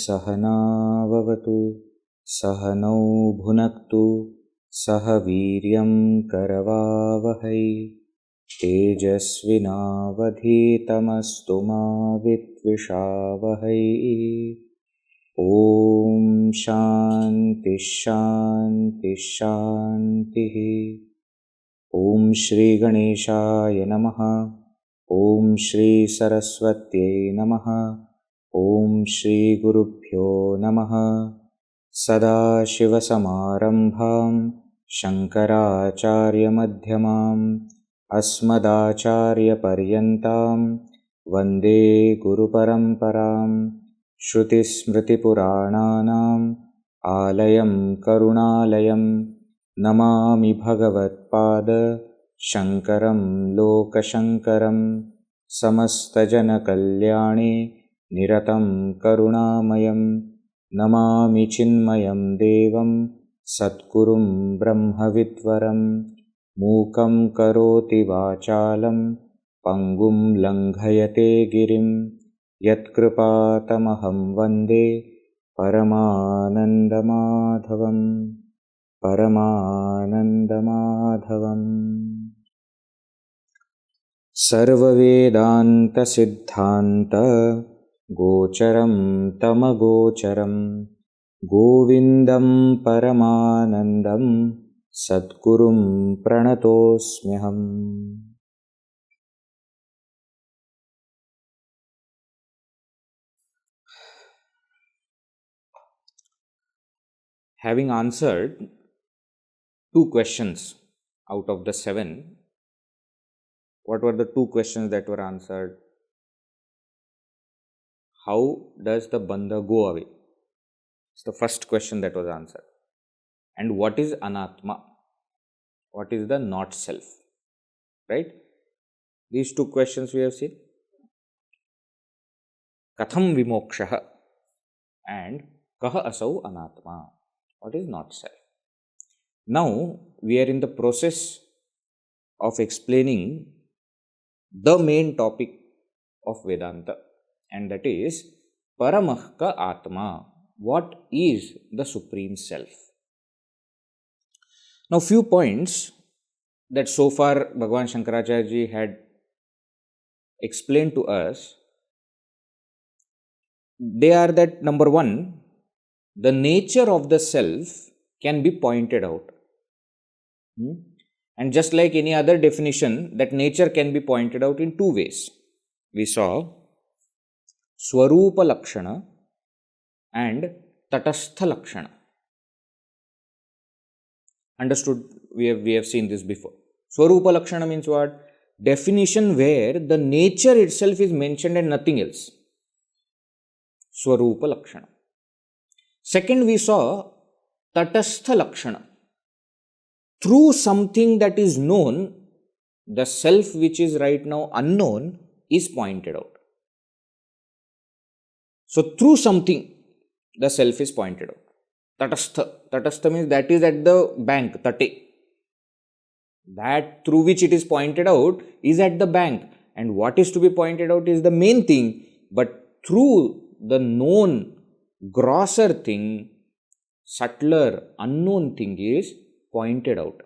सहनाववतु सहनौ भुनक्तु सह वीर्यं करवावहै तेजस्विनावधीतमस्तु मा विद्विषावहै। ॐ शान्ति शान्ति शान्तिः। ॐ श्री गणेशाय नमः। ॐ श्री सरस्वत्यै नमः। ॐ श्री गुरुभ्यो नमः। सदाशिवसमारम्भां शङ्कराचार्यमध्यमाम् अस्मदाचार्यपर्यन्तां वन्दे गुरुपरम्परां। श्रुतिस्मृतिपुराणानाम् आलयं करुणालयं नमामि भगवत्पाद शङ्करं लोकशङ्करं। समस्तजनकल्याणे निरतं करुणामयं नमामि चिन्मयं देवं सद्गुरुं ब्रह्मविद्वरं। मूकं करोति वाचालं पङ्गुं लङ्घयते गिरिं यत्कृपातमहं वन्दे परमानन्दमाधवं परमानन्दमाधवम्। सर्ववेदान्तसिद्धान्त गोचरं तमगोचरं गोविन्दं परमानन्दं सद्गुरुं प्रणतोऽस्म्यहम्। Having answered 2 questions out of the 7, what were the 2 questions that were answered? How does the bandha go away? It's the first question that was answered. And what is anatma? What is the not self? Right? These 2 questions we have seen. Katham vimokshaha and kaha asau anatma. What is not self? Now we are in the process of explaining the main topic of Vedanta, and that is paramātmā atma. What is the Supreme Self? Now, few points that so far Bhagavan Shankaracharya ji had explained to us, they are that number 1, the nature of the self can be pointed out. And just like any other definition, that nature can be pointed out in 2 ways. We saw Swarupa Lakshana and Tatastha Lakshana. Understood? We have seen this before. Swarupa Lakshana means what? Definition where the nature itself is mentioned and nothing else. Swarupa Lakshana. Second, we saw Tatastha Lakshana. Through something that is known, the self which is right now unknown is pointed out. So, through something, the self is pointed out. Tatastha. Tatastha means that is at the bank, tate. That through which it is pointed out is at the bank. And what is to be pointed out is the main thing. But through the known, grosser thing, subtler, unknown thing is pointed out.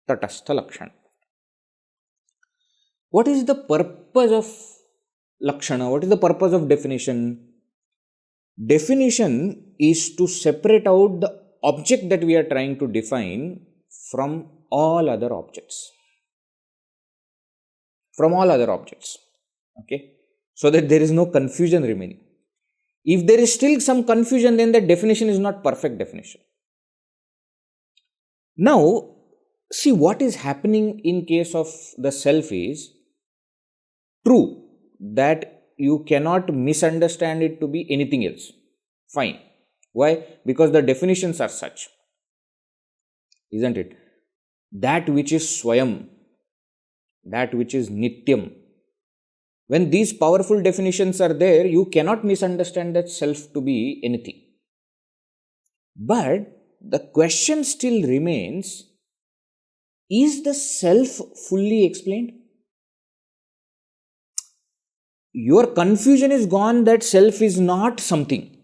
Tatastha Lakshana. What is the purpose of Lakshana? What is the purpose of definition? Definition is to separate out the object that we are trying to define from all other objects. From all other objects. Okay? So that there is no confusion remaining. If there is still some confusion, then that definition is not perfect definition. Now, see what is happening in case of the self is true that you cannot misunderstand it to be anything else. Fine. Why? Because the definitions are such. Isn't it? That which is svayam, that which is nityam. When these powerful definitions are there, you cannot misunderstand that self to be anything. But the question still remains, is the self fully explained? Your confusion is gone that self is not something.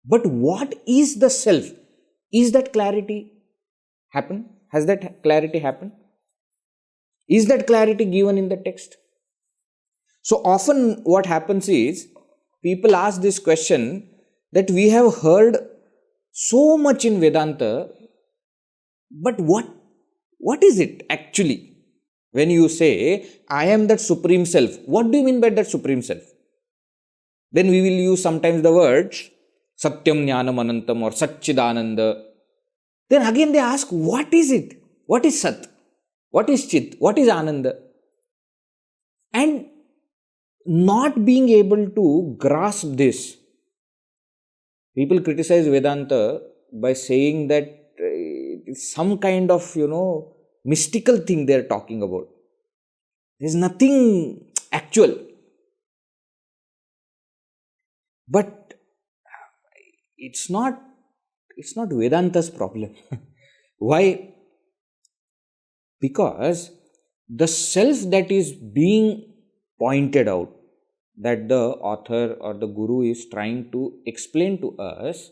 But what is the self? Is that clarity happened? Has that clarity happened? Is that clarity given in the text? So often what happens is, people ask this question that we have heard so much in Vedanta, but what is it actually? When you say, I am that supreme self, what do you mean by that supreme self? Then we will use sometimes the words satyam jnanam anantam or satchidananda. Then again they ask, what is it? What is sat? What is chit? What is ananda? And not being able to grasp this, people criticize Vedanta by saying that it's some kind of, mystical thing they are talking about. There's nothing actual. But it's not Vedanta's problem. Why? Because the self that is being pointed out, that the author or the guru is trying to explain to us,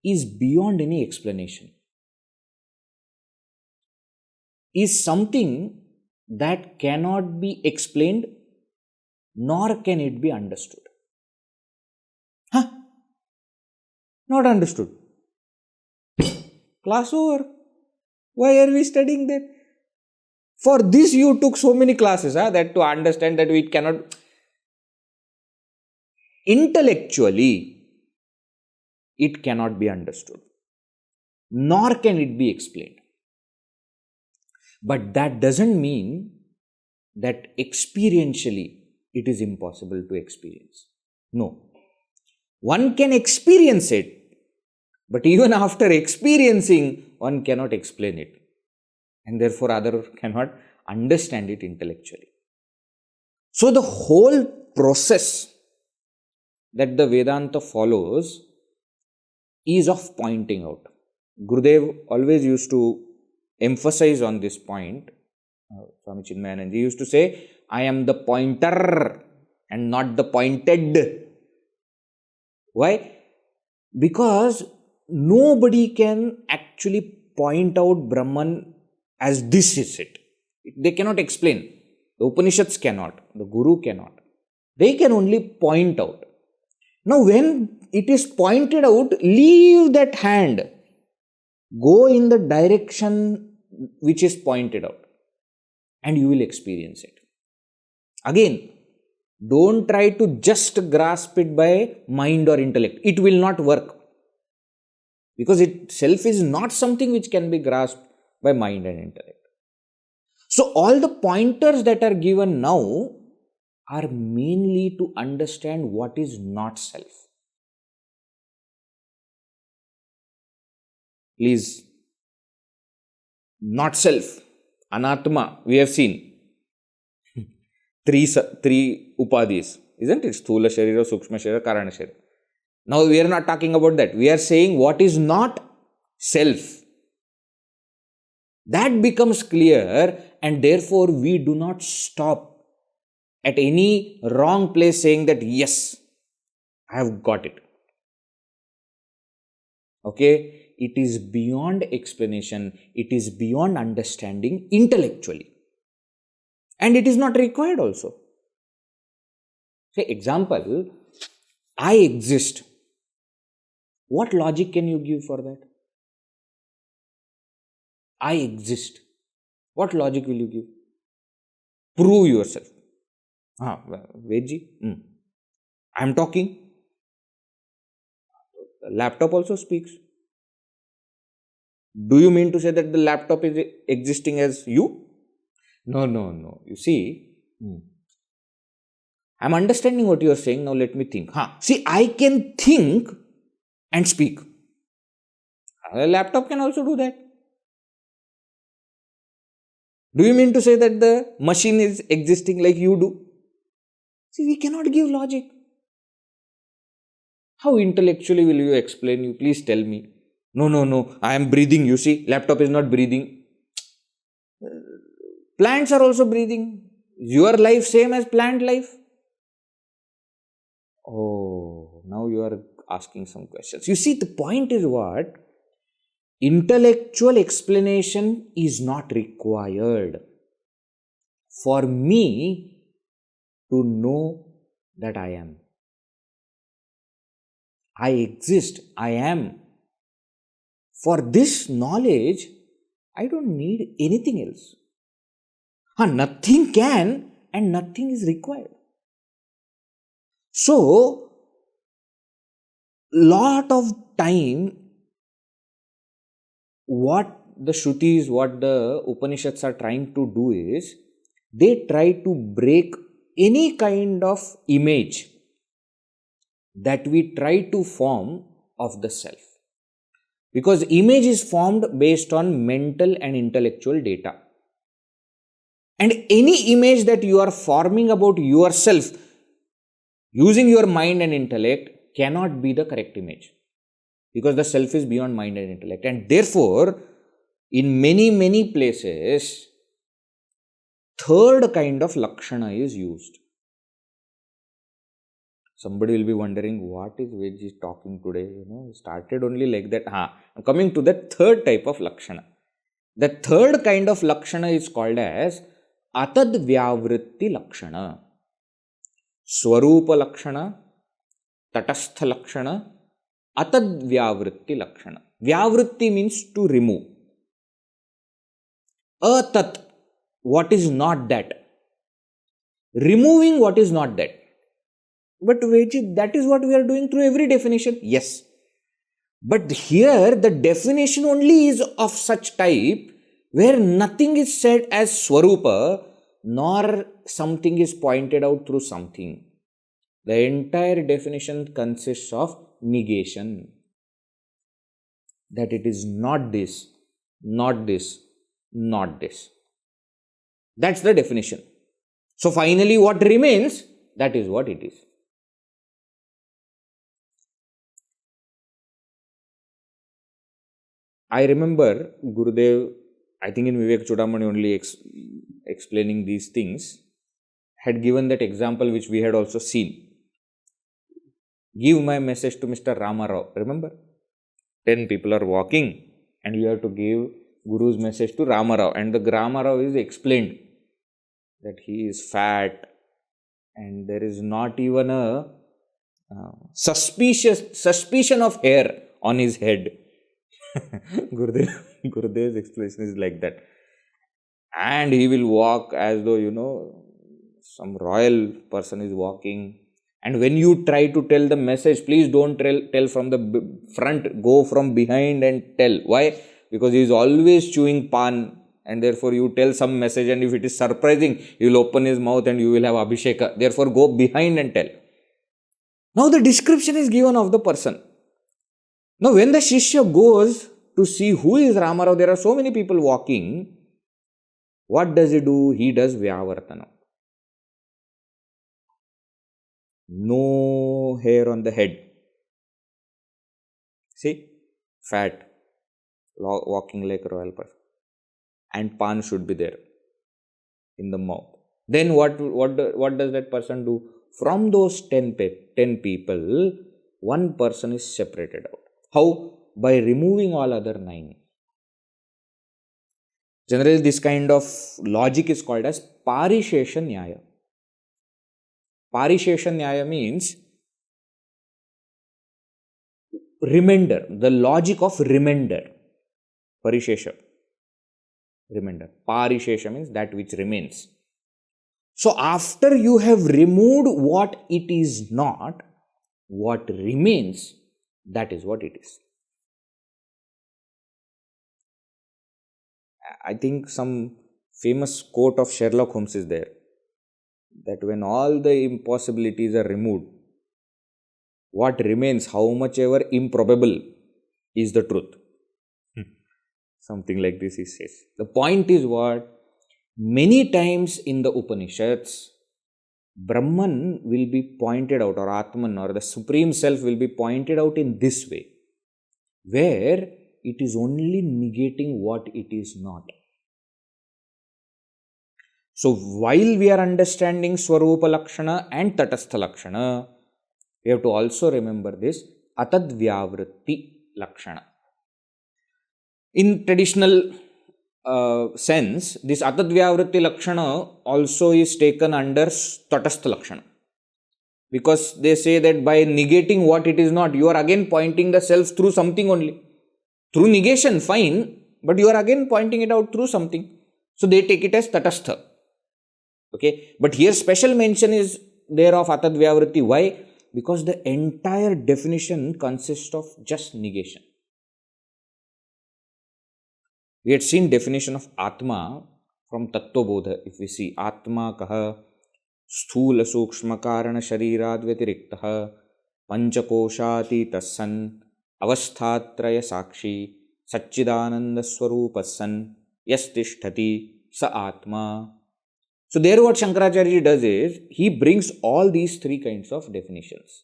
is beyond any explanation. Is something that cannot be explained, nor can it be understood. Not understood. Class over. Why are we studying that? For this you took so many classes, that to understand that we cannot. Intellectually, it cannot be understood, nor can it be explained. But that doesn't mean that experientially it is impossible to experience. No. One can experience it, but even after experiencing, one cannot explain it. And therefore, other cannot understand it intellectually. So, the whole process that the Vedanta follows is of pointing out. Gurudev always used to emphasize on this point. Swami Chinmayanand ji used to say, I am the pointer and not the pointed. Why? Because nobody can actually point out Brahman as this is it. They cannot explain. The Upanishads cannot. The Guru cannot. They can only point out. Now when it is pointed out, leave that hand. Go in the direction which is pointed out and you will experience it. Again, don't try to just grasp it by mind or intellect. It will not work. Because itself is not something which can be grasped by mind and intellect. So all the pointers that are given now are mainly to understand what is not self. Please, not self, anatma, we have seen. Three upadhis, isn't it? Sthula sharira, sukshma sharira, karana sharira. Now we are not talking about that. We are saying what is not self. That becomes clear, and therefore we do not stop at any wrong place saying that yes, I have got it. Okay? It is beyond explanation. It is beyond understanding intellectually. And it is not required also. Say, example, I exist. What logic can you give for that? I exist. What logic will you give? Prove yourself. Vedji, I am talking. laptop also speaks. Do you mean to say that the laptop is existing as you? No. You see, I'm understanding what you are saying. Now let me think. See, I can think and speak. A laptop can also do that. Do you mean to say that the machine is existing like you do? See, we cannot give logic. How intellectually will you explain? You please tell me. No, I am breathing. You see, laptop is not breathing. Plants are also breathing. Your life same as plant life? Oh, now you are asking some questions. You see, the point is what? Intellectual explanation is not required for me to know that I am. I exist. I am. For this knowledge, I don't need anything else. Nothing can and nothing is required. So, lot of time, what the Shrutis, what the Upanishads are trying to do is, they try to break any kind of image that we try to form of the self. Because image is formed based on mental and intellectual data. And any image that you are forming about yourself using your mind and intellect cannot be the correct image. Because the self is beyond mind and intellect. And therefore, in many places, third kind of lakshana is used. Somebody will be wondering, what is Vej is talking today? Started only like that. I'm coming to the third type of lakshana. The third kind of lakshana is called as atadvyavritti lakshana. Swarupa lakshana, tatastha lakshana, atadvyavritti lakshana. Vyavritti means to remove. Atat, what is not that. Removing what is not that. But that is what we are doing through every definition. Yes. But here the definition only is of such type where nothing is said as Swarupa nor something is pointed out through something. The entire definition consists of negation. That it is not this, not this, not this. That's the definition. So finally what remains, that is what it is. I remember Gurudev, I think in Vivekachoodamani only explaining these things, had given that example which we had also seen. Give my message to Mr. Ramarao. Remember? 10 people are walking and you have to give Guru's message to Ramarao. And the Ramarao is explained that he is fat and there is not even a suspicion of hair on his head. Gurudev's explanation is like that. And he will walk as though, some royal person is walking. And when you try to tell the message, please don't tell from the front, go from behind and tell. Why? Because he is always chewing pan and therefore you tell some message and if it is surprising, he will open his mouth and you will have abhisheka. Therefore go behind and tell. Now the description is given of the person. Now when the Shishya goes to see who is Ramarao, there are so many people walking. What does he do? He does Vyavartana. No hair on the head. See? Fat. Walking like a royal person. And pan should be there in the mouth. Then what does that person do? From those 10 people, one person is separated out. How? By removing all other 9. Generally, this kind of logic is called as parishesha nyaya. Parishesha nyaya means remainder, the logic of remainder. Parishesha, remainder. Parishesha means that which remains. So, after you have removed what it is not, what remains That is what it is. I think some famous quote of Sherlock Holmes is there, that when all the impossibilities are removed, what remains, how much ever improbable, is the truth. Something like this he says. The point is what? Many times in the Upanishads, Brahman will be pointed out, or Atman, or the Supreme Self will be pointed out in this way, where it is only negating what it is not. So while we are understanding Swarupa Lakshana and Tatastha Lakshana, we have to also remember this Atadvyavritti Lakshana. In traditional sense, this Atadvyavritti Lakshana also is taken under Tatastha Lakshana. Because they say that by negating what it is not, you are again pointing the self through something only. Through negation, fine, but you are again pointing it out through something. So they take it as Tatastha. Okay, but here special mention is there of Atadvyavritti. Why? Because the entire definition consists of just negation. We had seen definition of Atma from Tattvabodha. If we see Atma kaha sthula sukshma karana sharirad vyatiriktah panchakoshati tassan avasthatraya sakshi satchidananda swarupassan yastisthati sa atma. So there what Shankaracharya does is, he brings all these three kinds of definitions.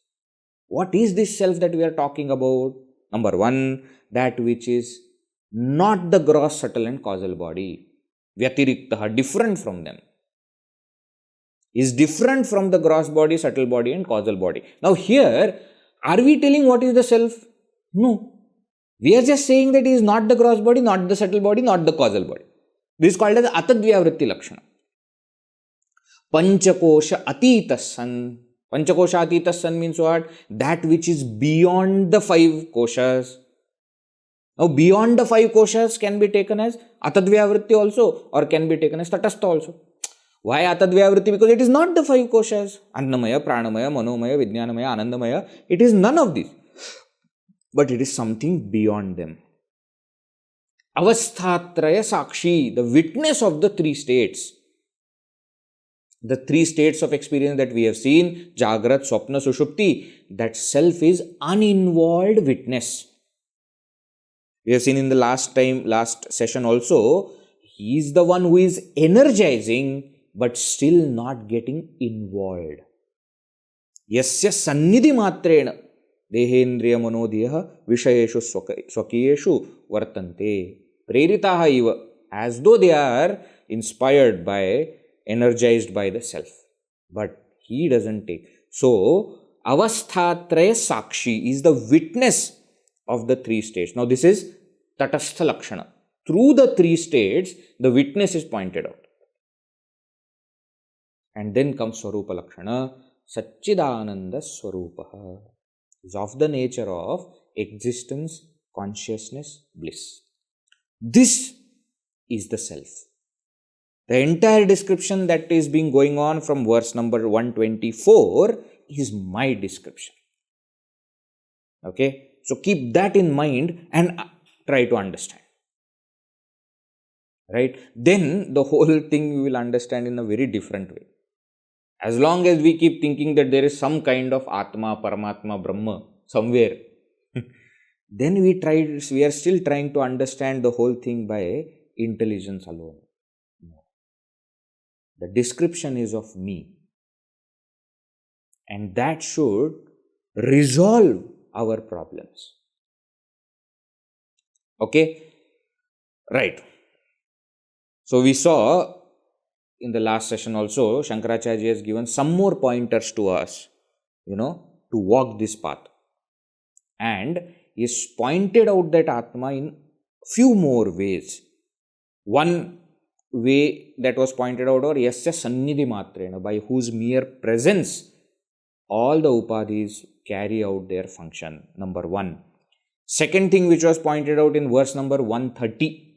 What is this self that we are talking about? Number one, that which is not the gross, subtle and causal body. Vyatiriktaha, different from them. Is different from the gross body, subtle body and causal body. Now here, are we telling what is the self? No. We are just saying that he is not the gross body, not the subtle body, not the causal body. This is called as Atadvyavritti Lakshana. Panchakosha Atitassan. Panchakosha Atitassan means what? That which is beyond the five koshas. Now, beyond the five koshas can be taken as Atadvyavritti also, or can be taken as Tatastha also. Why Atadvyavritti? Because it is not the five koshas. Annamaya, Pranamaya, Manomaya, Vijnanamaya, Anandamaya. It is none of these. But it is something beyond them. Avasthatraya Sakshi, the witness of the three states. The three states of experience that we have seen, Jagrat, Swapna, Sushupti, that self is uninvolved witness. We have seen in the last session also, he is the one who is energizing but still not getting involved. Yasya sannidhi matrena dehendriyamanodiyah vishayeshu swakiyeshu vartante preritaha iva, as though they are inspired by, energized by the self, but he doesn't take. So avasthatraya sakshi is the witness of the three states. Now this is Tatastha Lakshana. Through the three states, the witness is pointed out. And then comes Swarupa Lakshana. Satchidananda Swarupaha is of the nature of existence, consciousness, bliss. This is the self. The entire description that is being going on from verse number 124 is my description. Okay, so keep that in mind and try to understand. Right? Then the whole thing we will understand in a very different way. As long as we keep thinking that there is some kind of Atma, Paramatma, Brahma somewhere, then we are still trying to understand the whole thing by intelligence alone. No. The description is of me. And that should resolve our problems. Okay? Right. So we saw in the last session also, Shankaracharya has given some more pointers to us, to walk this path. And he has pointed out that Atma in few more ways. One way that was pointed out, or yasya sannidhi matrena, by whose mere presence all the upadhis carry out their function. Number one. Second thing which was pointed out in verse number 130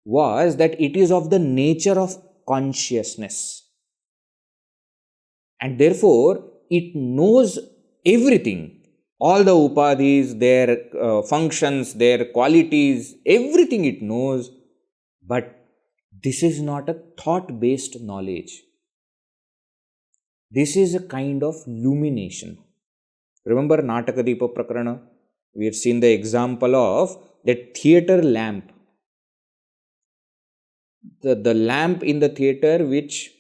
was that it is of the nature of consciousness. And therefore, it knows everything. All the upadhis, their functions, their qualities, everything it knows. But this is not a thought-based knowledge. This is a kind of illumination. Remember Natakadipa Prakarana? We have seen the example of that theatre lamp. The lamp in the theatre which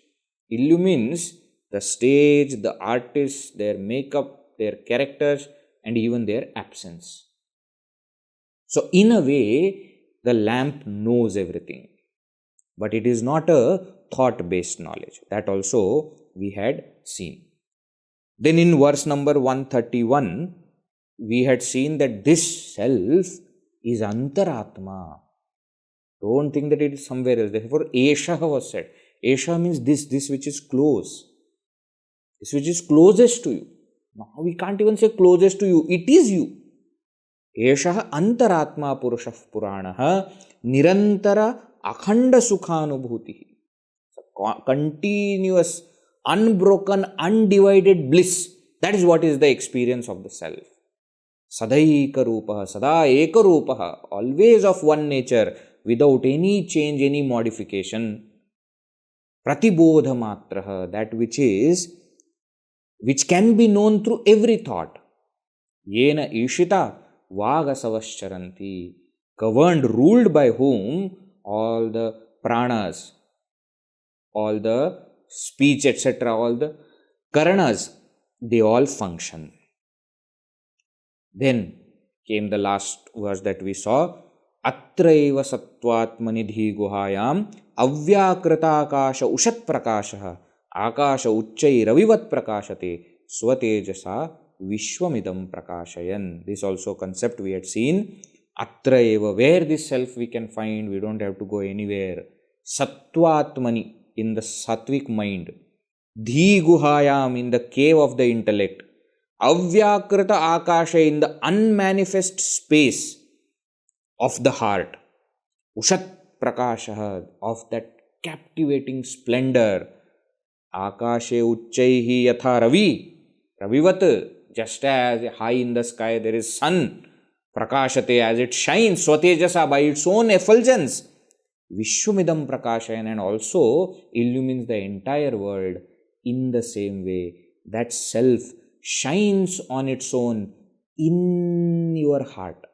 illumines the stage, the artists, their makeup, their characters, and even their absence. So in a way, the lamp knows everything. But it is not a thought-based knowledge. That also we had seen. Then in verse number 131, we had seen that this self is antaratma. Don't think that it is somewhere else. Therefore, esha was said. Esha means this which is close. This which is closest to you. Now we can't even say closest to you. It is you. Esha antaratma purushah puranaha nirantara akhanda sukhanubhuti. Continuous, unbroken, undivided bliss. That is what is the experience of the self. Sadaika rupaha, sada eka rupaha, always of one nature, without any change, any modification. Pratibodha matraha, that which can be known through every thought. Yena ishita vagasavascharanti, governed, ruled by whom all the pranas, all the speech, etc., all the karanas, they all function. Then came the last verse that we saw. Atraiva sattvatmanidhi guhayam avyakritakasha ushat prakashah akasha uchchai ravivat prakashate swatejasa vishwamidam prakashayan. This also concept we had seen. Atraiva, where this self we can find, we don't have to go anywhere. Sattvatmani, in the sattvic mind. Dhi guhayam, in the cave of the intellect. Avyakrita akasha, in the unmanifest space of the heart. Ushat prakashah, of that captivating splendor. Akashe uchchaihi yatha ravi, ravivat, just as high in the sky there is sun. Prakashate, as it shines, swatejasa, by its own effulgence. Vishwamidam prakashayan, and also illumines the entire world. In the same way, that self shines on its own in your heart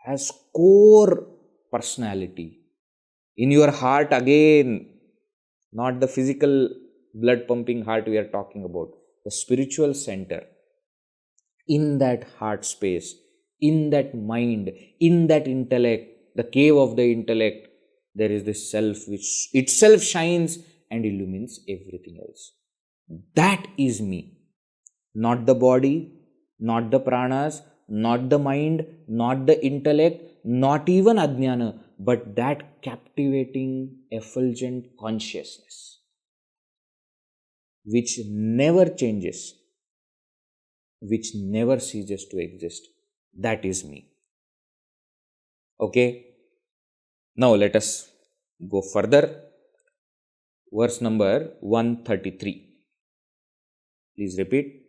as core personality. In your heart, again, not the physical blood pumping heart we are talking about, the spiritual center. In that heart space, in that mind, in that intellect, the cave of the intellect, there is this self which itself shines and illumines everything else. That is me. Not the body, not the pranas, not the mind, not the intellect, not even ajnana, but that captivating, effulgent consciousness which never changes, which never ceases to exist. That is me. Okay? Now let us go further. Verse number 133. Please repeat.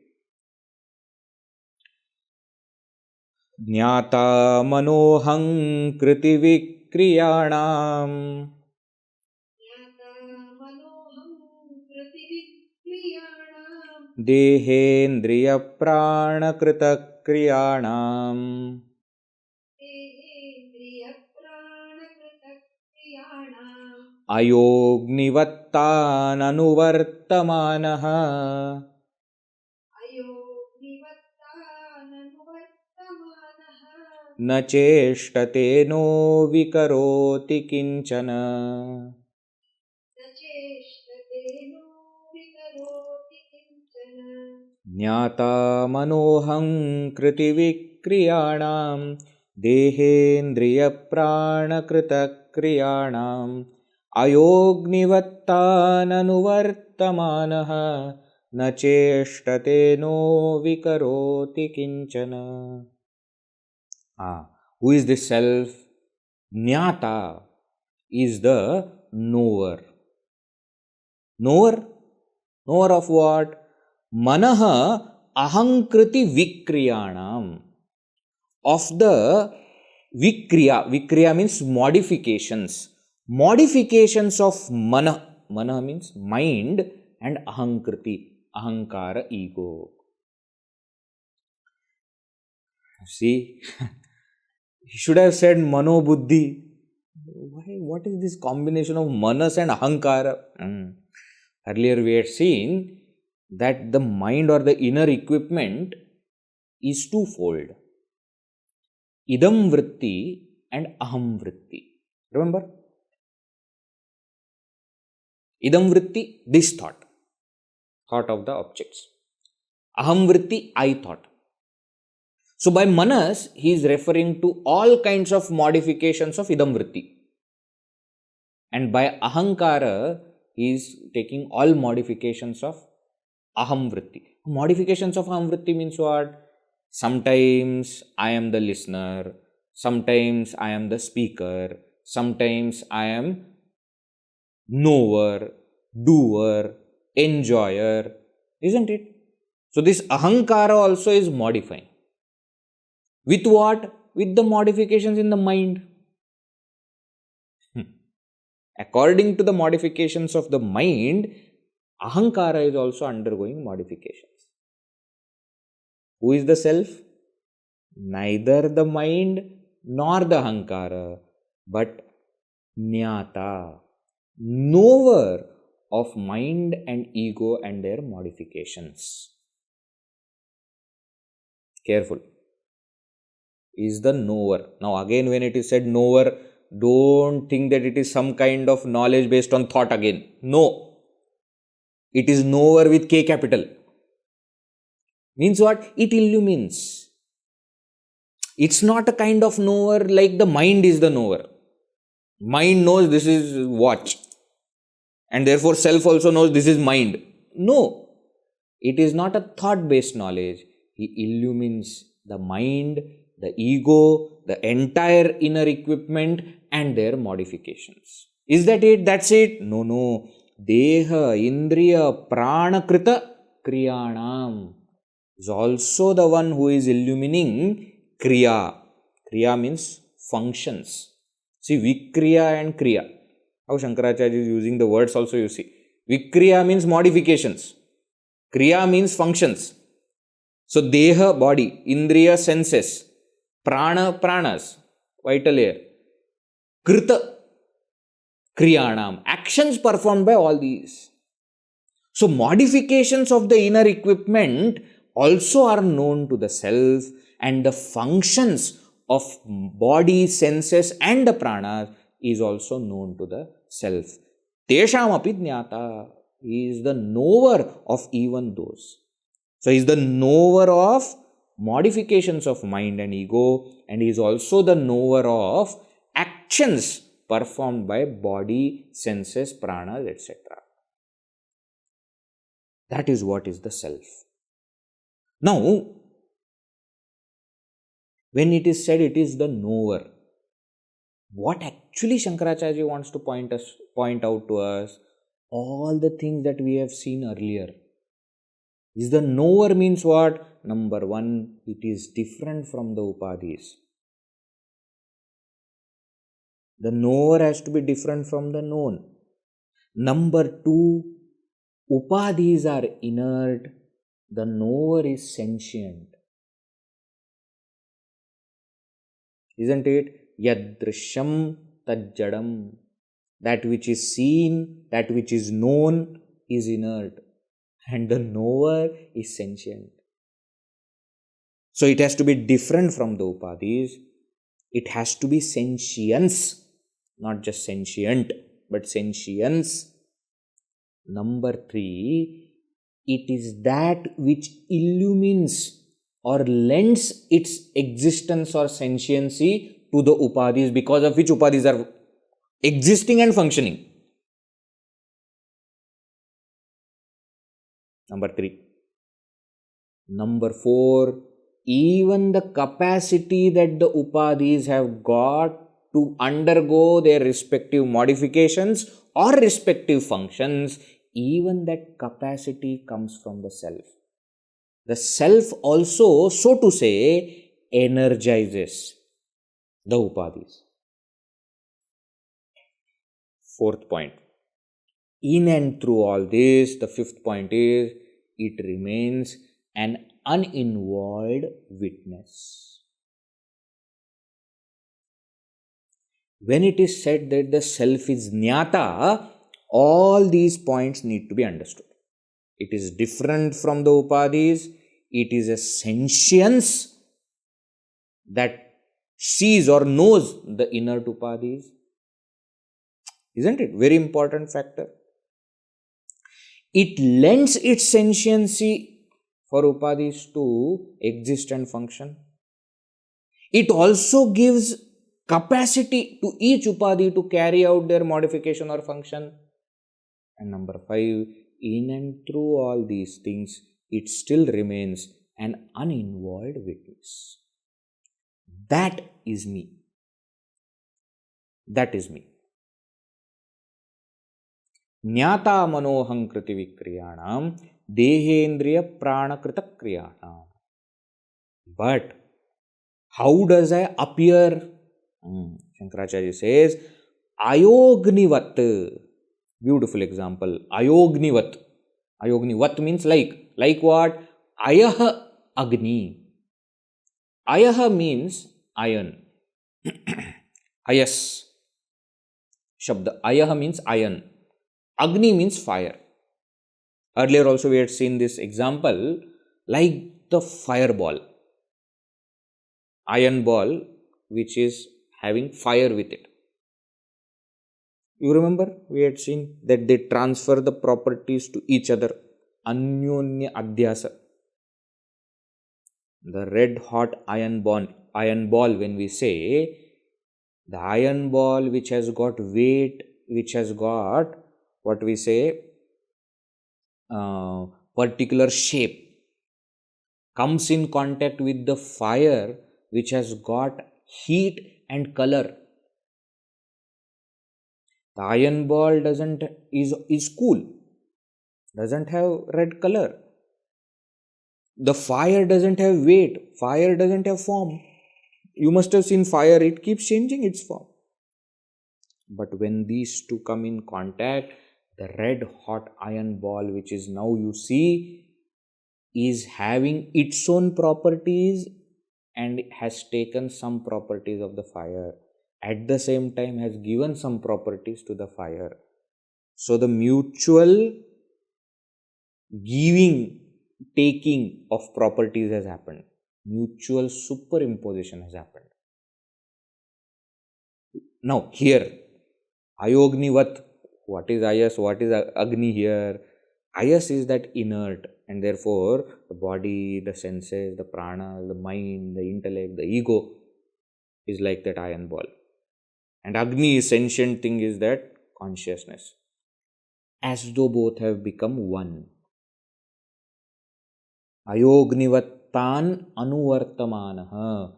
jñātā mano'haṃkṛtivikriyāṇāṃ dehendriyaprāṇakṛtakriyāṇām ayo'gnivattānanuvartamāno na ceṣṭate no vikaroti kiṃcana. jñātā mano'haṃkṛtivikriyāṇāṃ dehendriyaprāṇakṛtakriyāṇām ayo'gnivattānanuvartamāno na ceṣṭate no vikaroti kiṃcana. Who is this self? Jñātā is the knower. Knower? Knower of what? Manaha mano'haṃkṛtivikriyāṇāṃ, of the vikriya means modifications of mana. Mana means mind, and ahaṃkṛti, ego. See, he should have said mano buddhi. Why? What is this combination of manas and ahaṃkāra? Earlier we had seen that the mind or the inner equipment is twofold. Idam vritti and aham vritti. Remember? Idam vritti, this thought of the objects. Aham vritti, I thought. So by manas, he is referring to all kinds of modifications of idam vritti. And by ahaṃkāra, he is taking all modifications of aham vritti. Modifications of aham vritti means what? Sometimes I am the listener, sometimes I am the speaker, sometimes I am knower, doer, enjoyer, isn't it? So this ahaṃkāra also is modifying. With what? With the modifications in the mind. According to the modifications of the mind, ahaṃkāra is also undergoing modifications. Who is the self? Neither the mind nor the ahaṃkāra, but jñātā, knower of mind and ego and their modifications. Careful. Is the knower. Now again, when it is said knower, don't think that it is some kind of knowledge based on thought again. No. It is knower with K capital. Means what? It illumines. It's not a kind of knower like the mind is the knower. Mind knows this is watch. And therefore self also knows this is mind. No. It is not a thought based knowledge. He illumines the mind, the ego, the entire inner equipment and their modifications. Is that it? That's it? No. dehendriyaprāṇakṛtakriyāṇām is also the one who is illumining kriya. Kriya means functions. See, vikriya and kriya. How Shankaracharya is using the words also you see. Vikriya means modifications. Kriya means functions. So, deha, body, indriya, senses, prana, pranas, vital air, krita, kriyanam, actions performed by all these. So, modifications of the inner equipment also are known to the self, and the functions of body, senses and the pranas is also known to the self. Teshāmapi jñātā, he is the knower of even those. So, he is the knower of modifications of mind and ego, and he is also the knower of actions performed by body, senses, pranas, etc. That is what is the self. Now, when it is said it is the knower, what actually Shankaracharya wants to point out to us, all the things that we have seen earlier. Is the knower means what? Number one, it is different from the upadhis. The knower has to be different from the known. Number two, upadhis are inert. The knower is sentient. Isn't it? Yadrishyam tajjadam. That which is seen, that which is known is inert. And the knower is sentient. So it has to be different from the upadhis. It has to be sentience, not just sentient, but sentience. Number three, it is that which illumines or lends its existence or sentiency to the upadhis, because of which upadhis are existing and functioning. Number three. Number four, even the capacity that the upadhis have got to undergo their respective modifications or respective functions, even that capacity comes from the self. The self also, so to say, energizes the upadhis. Fourth point. In and through all this, the fifth point is, it remains an uninvolved witness. When it is said that the self is jñātā, all these points need to be understood. It is different from the upadhis. It is a sentience that sees or knows the inert upadhis. Isn't it? Very important factor. It lends its sentiency for upadhis to exist and function. It also gives capacity to each upadhi to carry out their modification or function. And number 5, in and through all these things, it still remains an uninvolved witness. That is me. That is me. jñātā mano'haṃkṛtivikriyāṇāṃ dehendriyaprāṇakṛtakriyāṇām. But how does I appear? Shankaracharya says, ayo'gnivattānanuvartamāno. Beautiful example. Ayo'gnivat. Ayo'gnivat means like. Like what? Ayah agni. Ayah means iron. Ayas. Shabda. Ayah means iron. Agni means fire. Earlier also we had seen this example like the fireball. Iron ball which is having fire with it. You remember we had seen that they transfer the properties to each other. Anyonya adhyasa. The red hot iron ball when we say, the iron ball which has got weight, which has got what we say particular shape, comes in contact with the fire which has got heat and color. The iron ball is cool, doesn't have red color. The fire doesn't have weight, fire doesn't have form. You must have seen fire, it keeps changing its form. But when these two come in contact, the red hot iron ball which is now you see is having its own properties and has taken some properties of the fire. At the same time has given some properties to the fire. So the mutual giving, taking of properties has happened. Mutual superimposition has happened. Now here, ayo'gnivat, what is ayas, what is agni here? Ayas is that inert, and therefore the body, the senses, the prana, the mind, the intellect, the ego is like that iron ball. And agni is sentient thing, is that consciousness. As though both have become one. ayo'gnivattānanuvartamāno.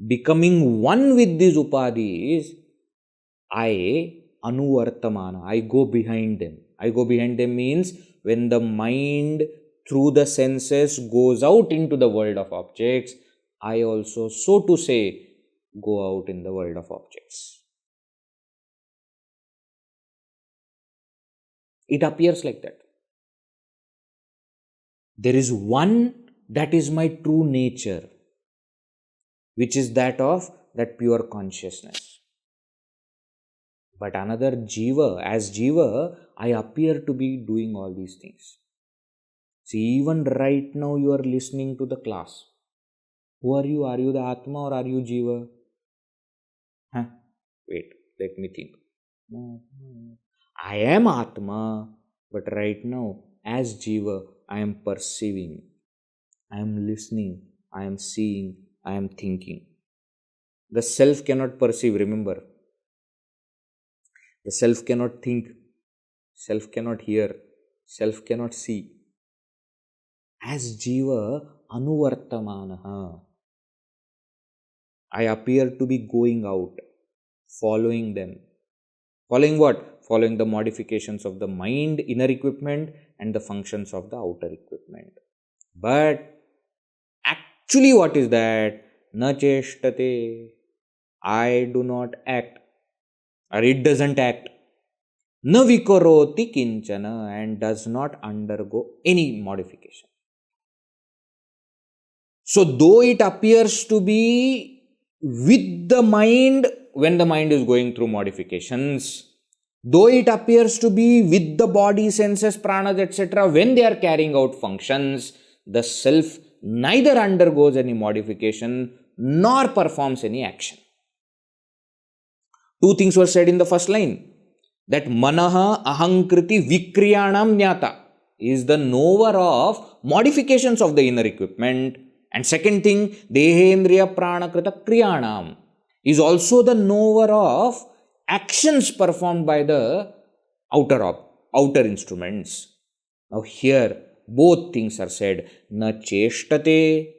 Becoming one with these upadhis, I anuvartamāna. I go behind them. I go behind them means when the mind through the senses goes out into the world of objects, I also, so to say, go out in the world of objects. It appears like that. There is one that is my true nature, which is that of that pure consciousness. But another jiva, as jiva, I appear to be doing all these things. See, even right now you are listening to the class. Who are you? Are you the Atma or are you jiva? Wait, let me think. I am Atma, but right now, as jiva, I am perceiving, I am listening, I am seeing, I am thinking. The self cannot perceive, remember. The self cannot think, self cannot hear, self cannot see. As jiva anuvartamānaha, I appear to be going out, following them. Following what? Following the modifications of the mind, inner equipment, and the functions of the outer equipment. But actually what is that? Na ceṣṭate. I do not act, or it doesn't act. Na vikaroti kiṃcana, and does not undergo any modification. So though it appears to be with the mind when the mind is going through modifications, though it appears to be with the body, senses, pranas, etc., when they are carrying out functions, the self neither undergoes any modification nor performs any action. Two things were said in the first line, that mano'haṃkṛtivikriyāṇāṃ jñātā is the knower of modifications of the inner equipment. And second thing, dehendriyaprāṇakṛtakriyāṇām is also the knower of actions performed by the outer instruments. Now here, both things are said. Na ceṣṭate,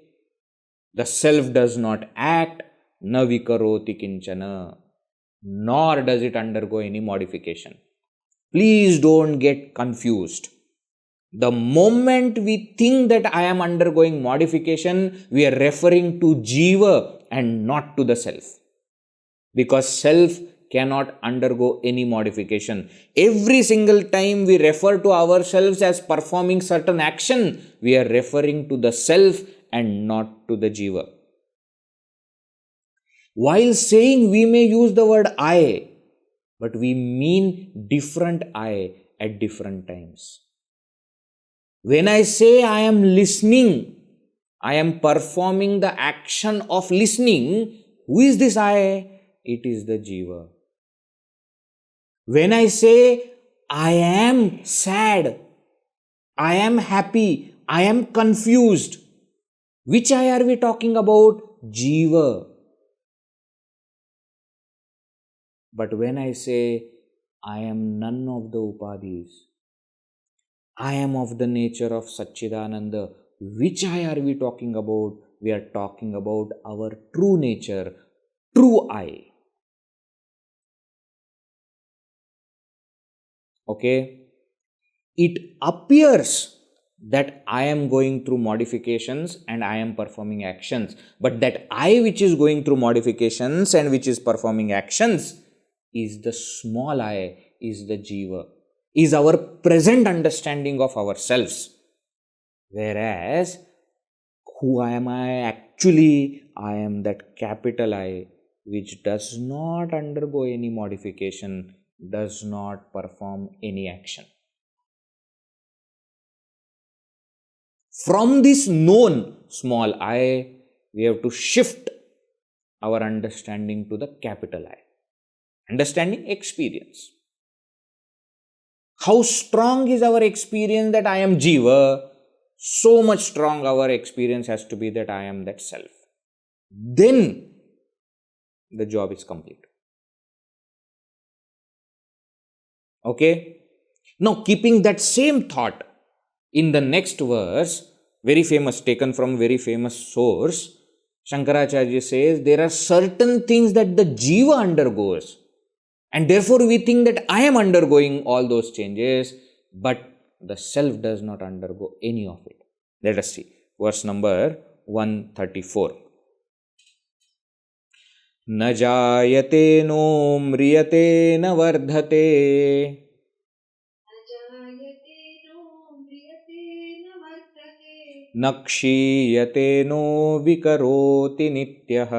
the self does not act. Na vikaroti kiṃcana, nor does it undergo any modification. Please don't get confused. The moment we think that I am undergoing modification, we are referring to jiva and not to the self. Because self cannot undergo any modification. Every single time we refer to ourselves as performing certain action, we are referring to the self and not to the jiva. While saying, we may use the word I, but we mean different I at different times. When I say I am listening, I am performing the action of listening. Who is this I? It is the jiva. When I say I am sad, I am happy, I am confused, which I are we talking about? Jiva. But when I say I am none of the upadhis, I am of the nature of Satchidananda, which I are we talking about? We are talking about our true nature, true I. Okay? It appears that I am going through modifications and I am performing actions. But that I which is going through modifications and which is performing actions is the small I, is the jiva, is our present understanding of ourselves. Whereas, who am I actually? I am that capital I, which does not undergo any modification, does not perform any action. From this known small I, we have to shift our understanding to the capital I. Understanding experience. How strong is our experience that I am jiva? So much strong our experience has to be that I am that self. Then the job is complete. Okay? Now, keeping that same thought in the next verse, very famous, taken from very famous source, Shankaracharya says there are certain things that the jiva undergoes. And therefore, we think that I am undergoing all those changes, but the self does not undergo any of it. Let us see. Verse number 134. Na jāyate no mriyate na vardhate. Na kṣīyate no vikaroti nityaḥ.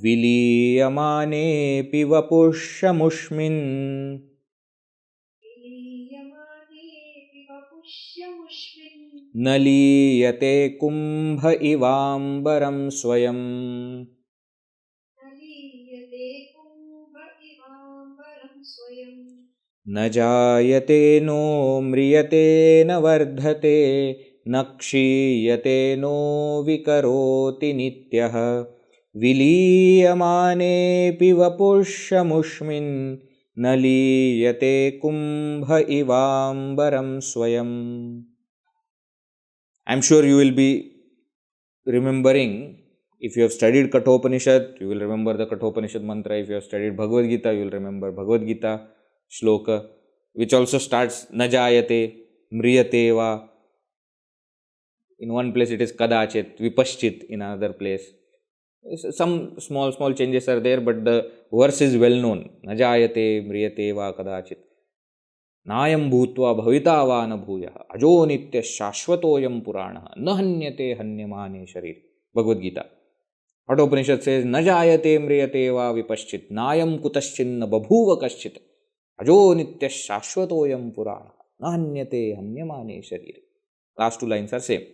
Vilīyamāne'pi vapuṣyamuṣmin. Na līyate kumbha ivāmbaraṃ svayam. Na jāyate no mriyate na vardhate. Na kṣīyate no vikaroti nityaḥ. Vilīyamāne'pi vapuṣyamuṣmin. Na līyate kumbha ivāmbaraṃ svayam. I am sure you will be remembering, if you have studied Kathopanishad, you will remember the Kathopanishad mantra. If you have studied Bhagavad Gita, you will remember Bhagavad Gita shloka. which also starts na jāyate, mriyate va. In one place it is kadachit, vipaschit in another place. Some small changes are there, but the verse is well known. Na jāyate, mriyate va kadachit. Nāyam bhūtva bhavita va na bhūyah. Ajo nityaḥ śāśvatoyam purāṇah. Na hanyate hanyamāne sharīr. Bhagavad Gita. Kathopanishad says, na jāyate mriyate va vipaschit. Nāyam kutaśchinna babhūva kaśchit. Ajo nityaḥ śāśvatoyam purāṇah. Na hanyate hanyamāne sharīr. Last two lines are same.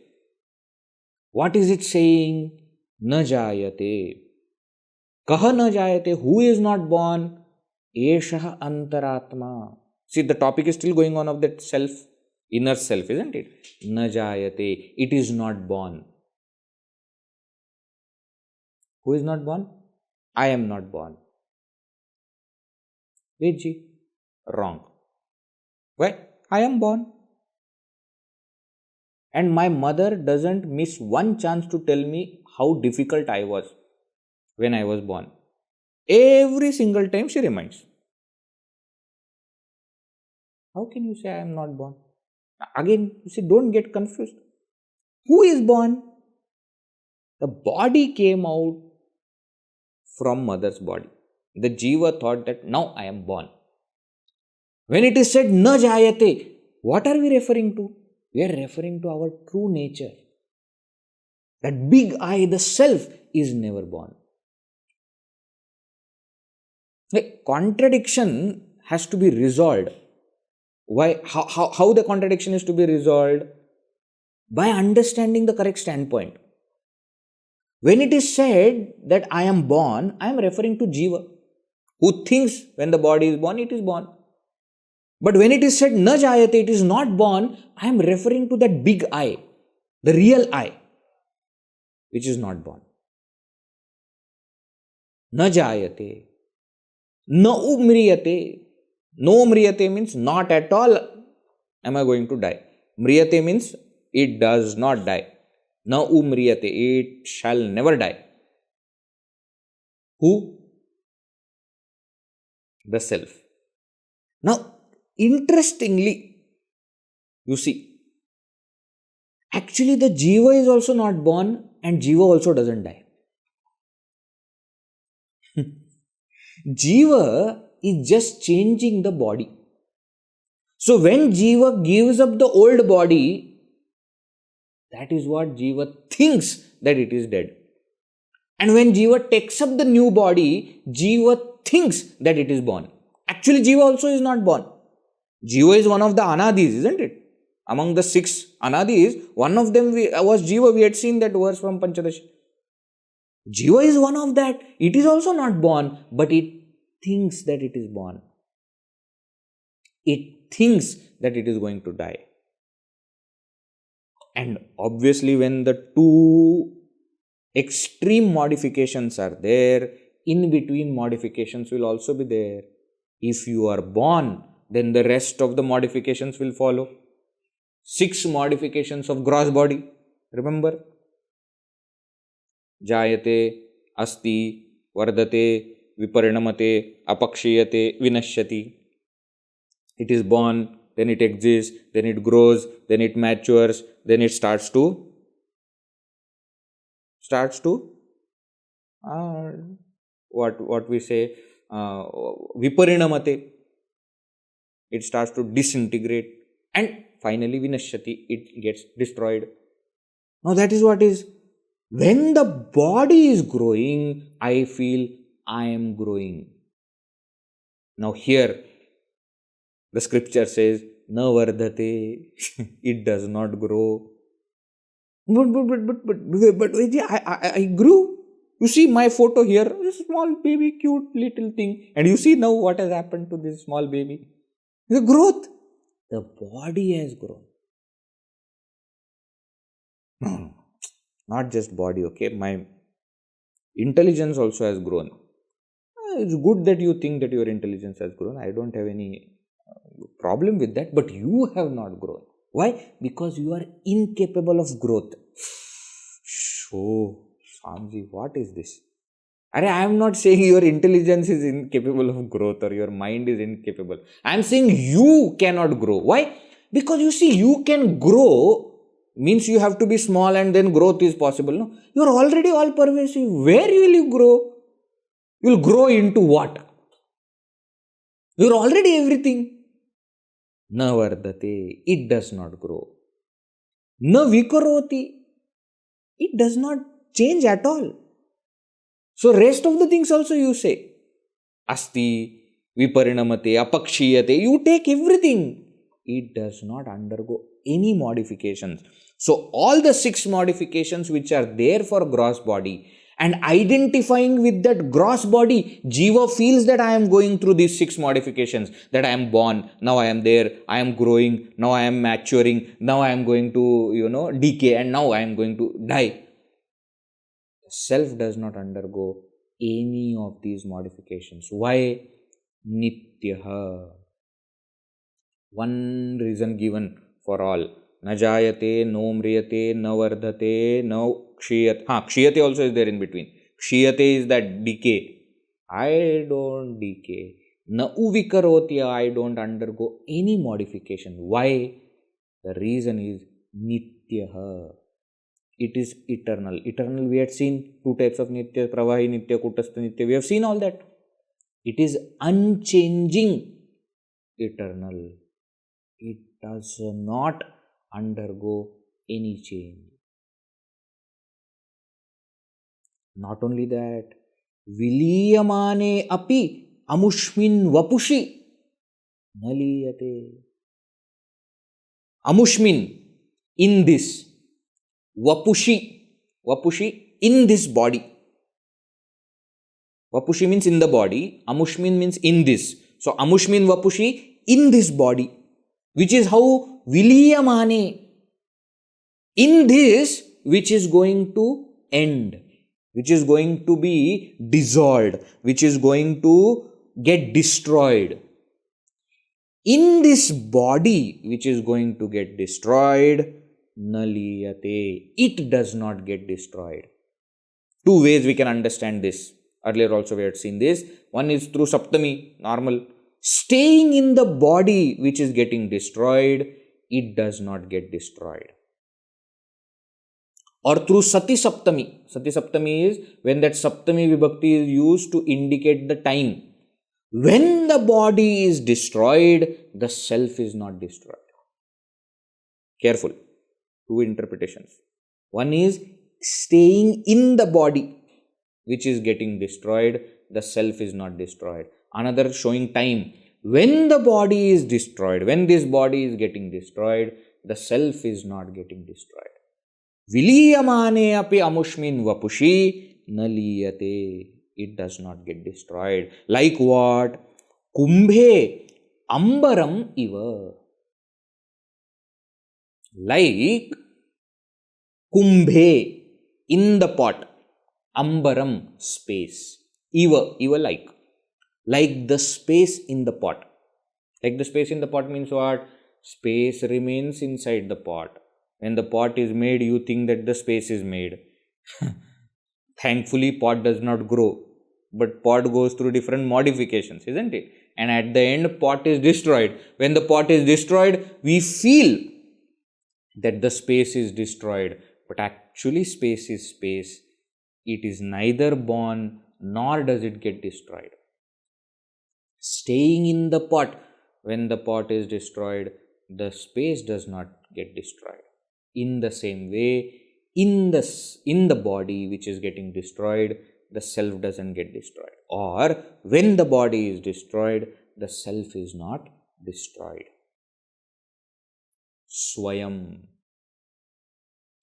What is it saying? Na jāyate. Kaha na jāyate? Who is not born? Eshah antaratma. See, the topic is still going on of that self, inner self, isn't it? Na jāyate. It is not born. Who is not born? I am not born. Vedji. Wrong. Why? I am born. And my mother doesn't miss one chance to tell me how difficult I was when I was born. Every single time she reminds. How can you say I am not born? Again, you see, don't get confused. Who is born? The body came out from mother's body. The jiva thought that now I am born. When it is said na jāyate, what are we referring to? We are referring to our true nature. That big I, the self, is never born. The contradiction has to be resolved. Why? How the contradiction is to be resolved? By understanding the correct standpoint. When it is said that I am born, I am referring to jiva, who thinks when the body is born, it is born. But when it is said na jāyate, it is not born, I am referring to that big I, the real I, which is not born. Na jāyate, na mriyate. No mriyate means not at all am I going to die. Mriyate means it does not die. Na mriyate, it shall never die. Who? The self. Now, interestingly, you see, actually the jiva is also not born and jiva also doesn't die. Jiva is just changing the body. So when jiva gives up the old body, that is what jiva thinks that it is dead. And when jiva takes up the new body, jiva thinks that it is born. Actually, jiva also is not born. Jiva is one of the anadis, isn't it? Among the 6 anadis, one of them was jiva. We had seen that verse from Panchadashi. Jiva is one of that. It is also not born, but it thinks that it is born. It thinks that it is going to die. And obviously, when the two extreme modifications are there, in between modifications will also be there. If you are born, then the rest of the modifications will follow. 6 modifications of gross body. Remember? Jāyate, asti, vardhate, viparinamate, apakṣīyate, vinashyati. It is born, then it exists, then it grows, then it matures, then it starts to what we say, viparinamate. It starts to disintegrate, and finally vinashyati, it gets destroyed. Now that is what is. When the body is growing, I feel I am growing. Now here, the scripture says, na vardhate, it does not grow. But I grew. You see my photo here, this small baby, cute little thing. And you see now what has happened to this small baby. The growth. The body has grown. Not just body, okay? My intelligence also has grown. It's good that you think that your intelligence has grown. I don't have any problem with that. But you have not grown. Why? Because you are incapable of growth. Oh, Swamiji, what is this? I am not saying your intelligence is incapable of growth or your mind is incapable. I am saying you cannot grow. Why? Because you see, you can grow means you have to be small and then growth is possible. No, you are already all pervasive. Where will you grow? You will grow into what? You are already everything. Na vardhate, it does not grow. Na vikaroti, it does not change at all. So rest of the things also you say. Asti, viparinamate, kṣīyate, you take everything. It does not undergo any modifications. So all the 6 modifications which are there for gross body, and identifying with that gross body, Jiva feels that I am going through these 6 modifications, that I am born, now I am there, I am growing, now I am maturing, now I am going to, decay, and now I am going to die. Self does not undergo any of these modifications. Why? Nityaḥ. One reason given for all. Na jāyate, no mriyate, no vardhate, no kṣīyate. Kṣīyate also is there in between. Kṣīyate is that decay. I don't decay. Na vikaroti, I don't undergo any modification. Why? The reason is nityaḥ. It is eternal. Eternal, we had seen 2 types of nitya, pravahi nitya, kutastha nitya. We have seen all that. It is unchanging, eternal. It does not undergo any change. Not only that, vilīyamāne'pi amuṣmin vapuṣi līyate. Amuṣmin, in this. Vapuṣi, in this body. Vapuṣi means in the body. Amuṣmin means in this. So amuṣmin vapuṣi, in this body. Which is how vilīyamāne, in this which is going to end, which is going to be dissolved, which is going to get destroyed. In this body which is going to get destroyed, līyate, it does not get destroyed. 2 ways we can understand this. Earlier also we had seen this. One is through saptami, normal. Staying in the body which is getting destroyed, it does not get destroyed. Or through sati saptami. Sati saptami is when that saptami vibhakti is used to indicate the time. When the body is destroyed, the self is not destroyed. Careful. 2 interpretations. One is staying in the body which is getting destroyed, the self is not destroyed. Another showing time. When the body is destroyed, when this body is getting destroyed, the self is not getting destroyed. Vilīyamāne'pi amuṣmin vapuṣi līyate. It does not get destroyed. Like what? Kumbhe ivāmbaraṃ iva. Like kumbhe, in the pot. Ambaram, space. Iva like the space in the pot. Like the space in the pot means what? Space remains inside the pot. When the pot is made, you think that the space is made. Thankfully, pot does not grow. But pot goes through different modifications, isn't it? And at the end, pot is destroyed. When the pot is destroyed, we feel that the space is destroyed. But actually, space is space. It is neither born nor does it get destroyed. Staying in the pot, when the pot is destroyed, the space does not get destroyed. In the same way, in the body which is getting destroyed, the self doesn't get destroyed. Or when the body is destroyed, the self is not destroyed. Svayam.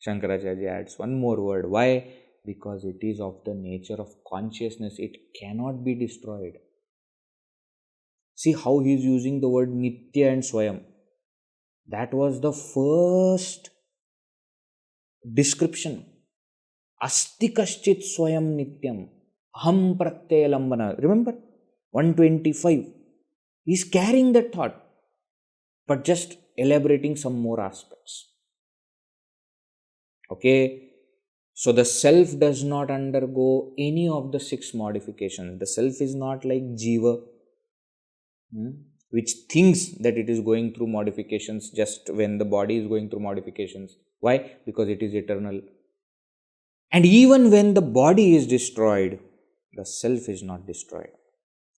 Shankaracharya adds one more word. Why? Because it is of the nature of consciousness. It cannot be destroyed. See how he is using the word nitya and svayam. That was the first description. Asti kaśchit svayam nityam aham pratyalambana. Remember? 125. He is carrying that thought, but just elaborating some more aspects. Okay. So the self does not undergo any of the 6 modifications. The self is not like jiva, which thinks that it is going through modifications just when the body is going through modifications. Why? Because it is eternal. And even when the body is destroyed, the self is not destroyed.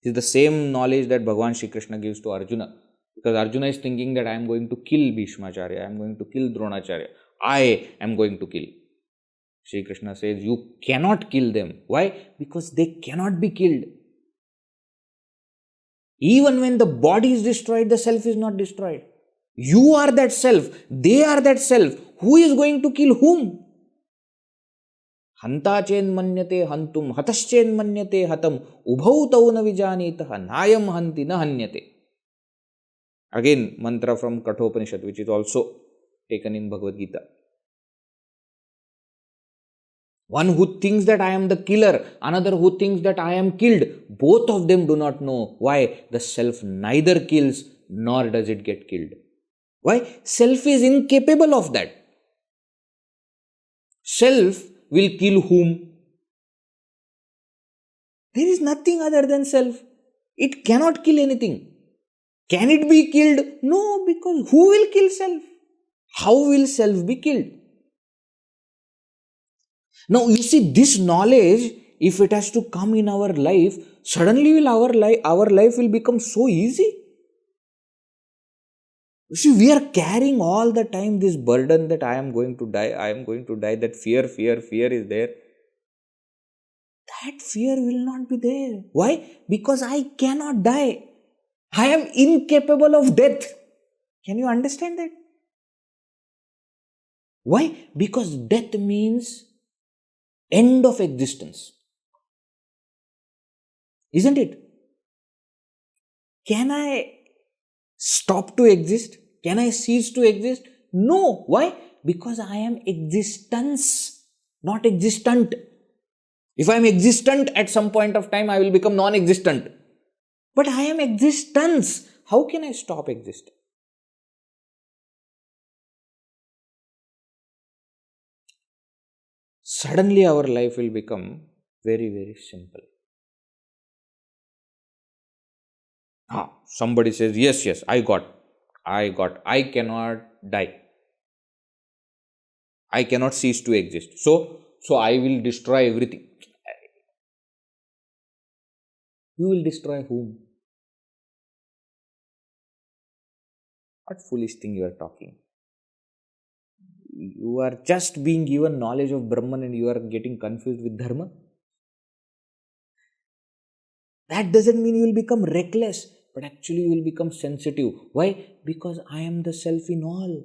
It is the same knowledge that Bhagavan Shri Krishna gives to Arjuna. Because Arjuna is thinking that I am going to kill Bhishmacharya, I am going to kill Dronacharya, I am going to kill. Shri Krishna says, you cannot kill them. Why? Because they cannot be killed. Even when the body is destroyed, the self is not destroyed. You are that self, they are that self. Who is going to kill whom? Hanta chen manyate hantum, hataschen manyate hatam, ubhau tau na vijanitaha, nayam hanti na hanyate. Again, mantra from Kathopanishad, which is also taken in Bhagavad Gita. One who thinks that I am the killer, another who thinks that I am killed, both of them do not know. Why? The self neither kills nor does it get killed. Why? Self is incapable of that. Self will kill whom? There is nothing other than self. It cannot kill anything. Can it be killed? No, because who will kill self? How will self be killed? Now, you see, this knowledge, if it has to come in our life, suddenly will our life will become so easy. You see, we are carrying all the time this burden that I am going to die, that fear is there. That fear will not be there. Why? Because I cannot die. I am incapable of death. Can you understand that? Why? Because death means end of existence. Isn't it? Can I stop to exist? Can I cease to exist? No. Why? Because I am existence, not existent. If I am existent at some point of time, I will become non-existent. But I am existence. How can I stop existing? Suddenly our life will become very, very simple. Somebody says, yes, I cannot die. I cannot cease to exist. So I will destroy everything. You will destroy whom? What foolish thing you are talking? You are just being given knowledge of Brahman and you are getting confused with Dharma. That doesn't mean you will become reckless, but actually you will become sensitive. Why? Because I am the self in all.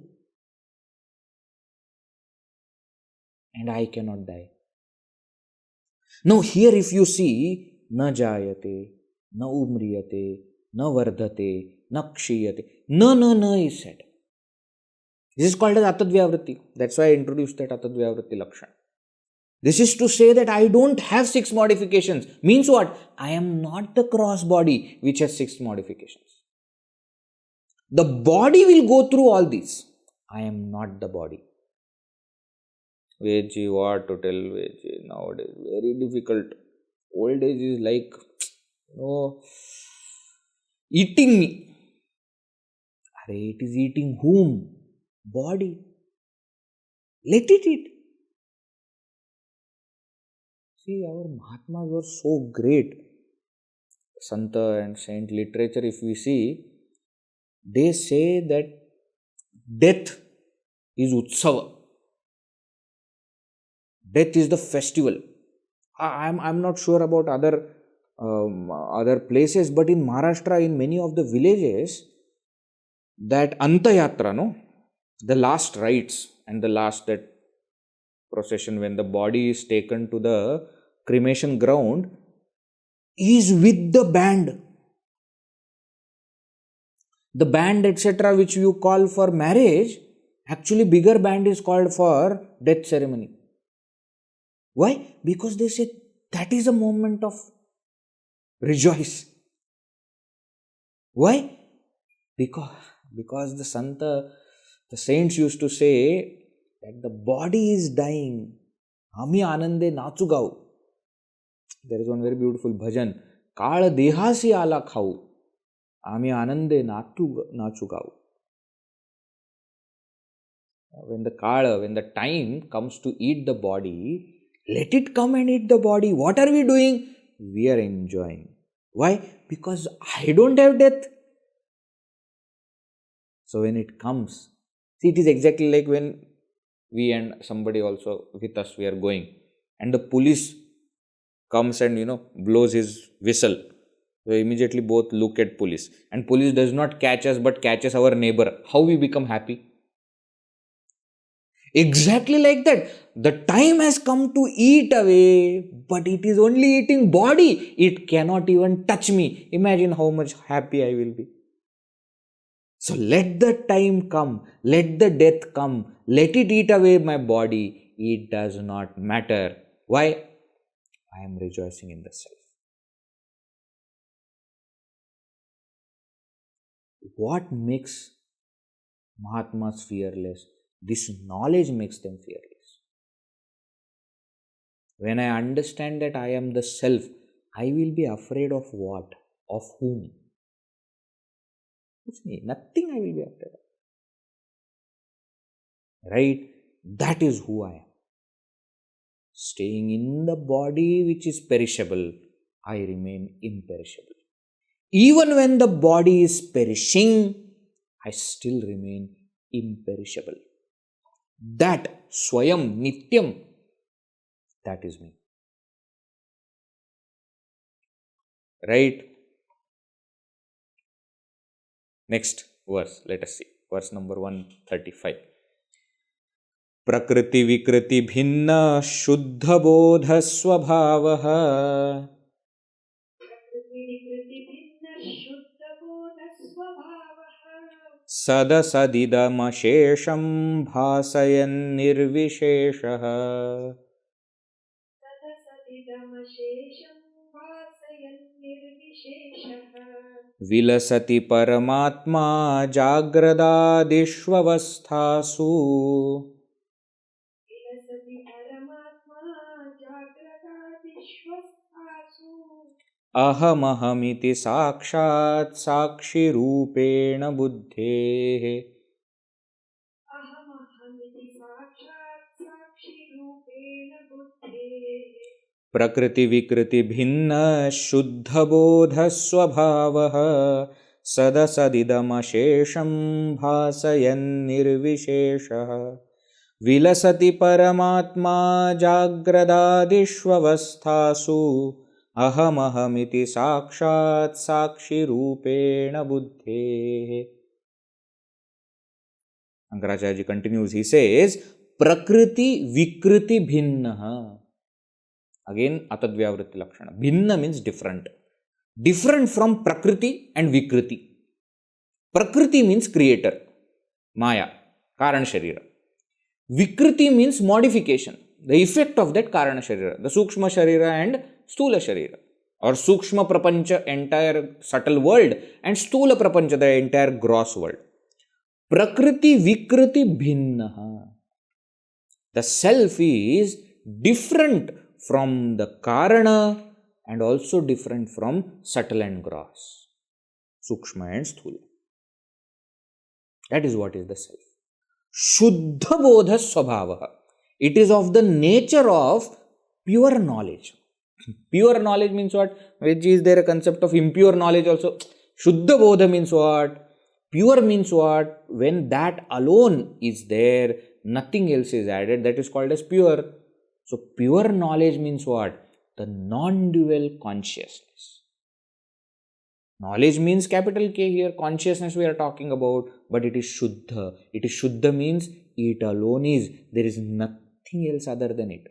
And I cannot die. Now here if you see, na jāyate, na mriyate, na vardhate, na kṣīyate. Na is said. This is called as atadvyavritti. That's why I introduced that atadvyavritti lakshana. This is to say that I don't have 6 modifications. Means what? I am not the cross body which has 6 modifications. The body will go through all these. I am not the body. Veji, what to tell Veji nowadays? Very difficult. Old age is like, eating me. It is eating whom? Body. Let it eat. See, our Mahatmas were so great. Santa and saint literature, if we see, they say that death is utsava. Death is the festival. I'm not sure about other places, but in Maharashtra, in many of the villages, that antayatra, the last rites and the last that procession when the body is taken to the cremation ground is with the band. The band etc. which you call for marriage, actually bigger band is called for death ceremony. Why? Because they say that is a moment of rejoice. Why? Because the saints used to say that the body is dying. आम्ही आनंदे नाचू गाऊ. There is one very beautiful bhajan. काळ देहासी आला खाऊ, आम्ही आनंदे नाचू गाऊ. When the time comes to eat the body, let it come and eat the body. What are we doing? We are enjoying. Why? Because I don't have death. So when it comes, see, it is exactly like when we and somebody also with us, we are going, and the police comes and blows his whistle. So immediately both look at police, and police does not catch us but catches our neighbor. How we become happy? Exactly like that. The time has come to eat away, but it is only eating body. It cannot even touch me. Imagine how much happy I will be. So let the time come, let the death come, let it eat away my body. It does not matter. Why? I am rejoicing in the self. What makes Mahatmas fearless? This knowledge makes them fearless. When I understand that I am the self, I will be afraid of what? Of whom? It's me. Nothing I will be afraid of. Right? That is who I am. Staying in the body which is perishable, I remain imperishable. Even when the body is perishing, I still remain imperishable. That svayam, nityam, that is me. Right? Next verse, let us see. Verse number 135. prakṛtivikṛtibhinnaḥ śuddhabodhasvabhāvaḥ sadasadidamaśeṣaṃ bhāsayannirviśeṣaḥ vilasati paramātmā jāgradādiṣvavasthāsu ahamāhamiti sākṣātsākṣirūpeṇa buddhehe. prakṛtivikṛtibhinnaḥ śuddhabodhasvabhāvaḥ sadasadidamaśeṣaṃ bhāsayannirviśeṣaḥ vilasati paramātmā jāgradādiṣvavasthāsu ahamāhamiti sākṣātsākṣirūpeṇa buddhehe. Shankaracharya continues, he says, prakṛtivikṛtibhinnaḥ. Again, atadvyavritti lakshana. Bhinna means different. Different from prakriti and vikriti. Prakriti means creator, maya, karana sharira. Vikriti means modification, the effect of that karana sharira, the sukshma sharira and stula sharira, or sukshma prapancha, entire subtle world, and stula prapancha, the entire gross world. Prakriti vikriti bhinnaḥ. The self is different from the karana and also different from subtle and gross, sukshma and sthula. That is what is the self. Śuddhabodhasvabhāvaḥ. It is of the nature of pure knowledge. Pure knowledge means what? Which is there a concept of impure knowledge also? Śuddhabodha means what? Pure means what? When that alone is there, nothing else is added, that is called as pure. So pure knowledge means what? The non-dual consciousness. Knowledge means capital K here, consciousness we are talking about, but it is Shuddha. It is Shuddha means it alone is, there is nothing else other than it.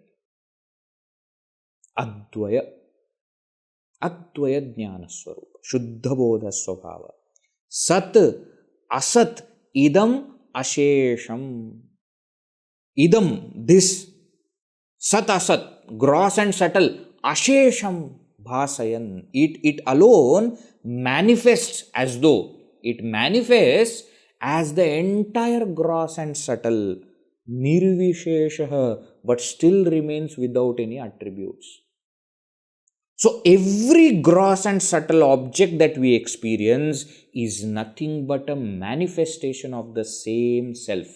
Advaya. Advaya jnana swarupa. Śuddhabodhasvabhāvaḥ. Sat, asat, idam, asheṣam. Idam, this. Sat, asat, gross and subtle. Asheṣam, bhāsayan. It alone manifests as though. It manifests as the entire gross and subtle. nirvisheshaḥ, but still remains without any attributes. So every gross and subtle object that we experience is nothing but a manifestation of the same self.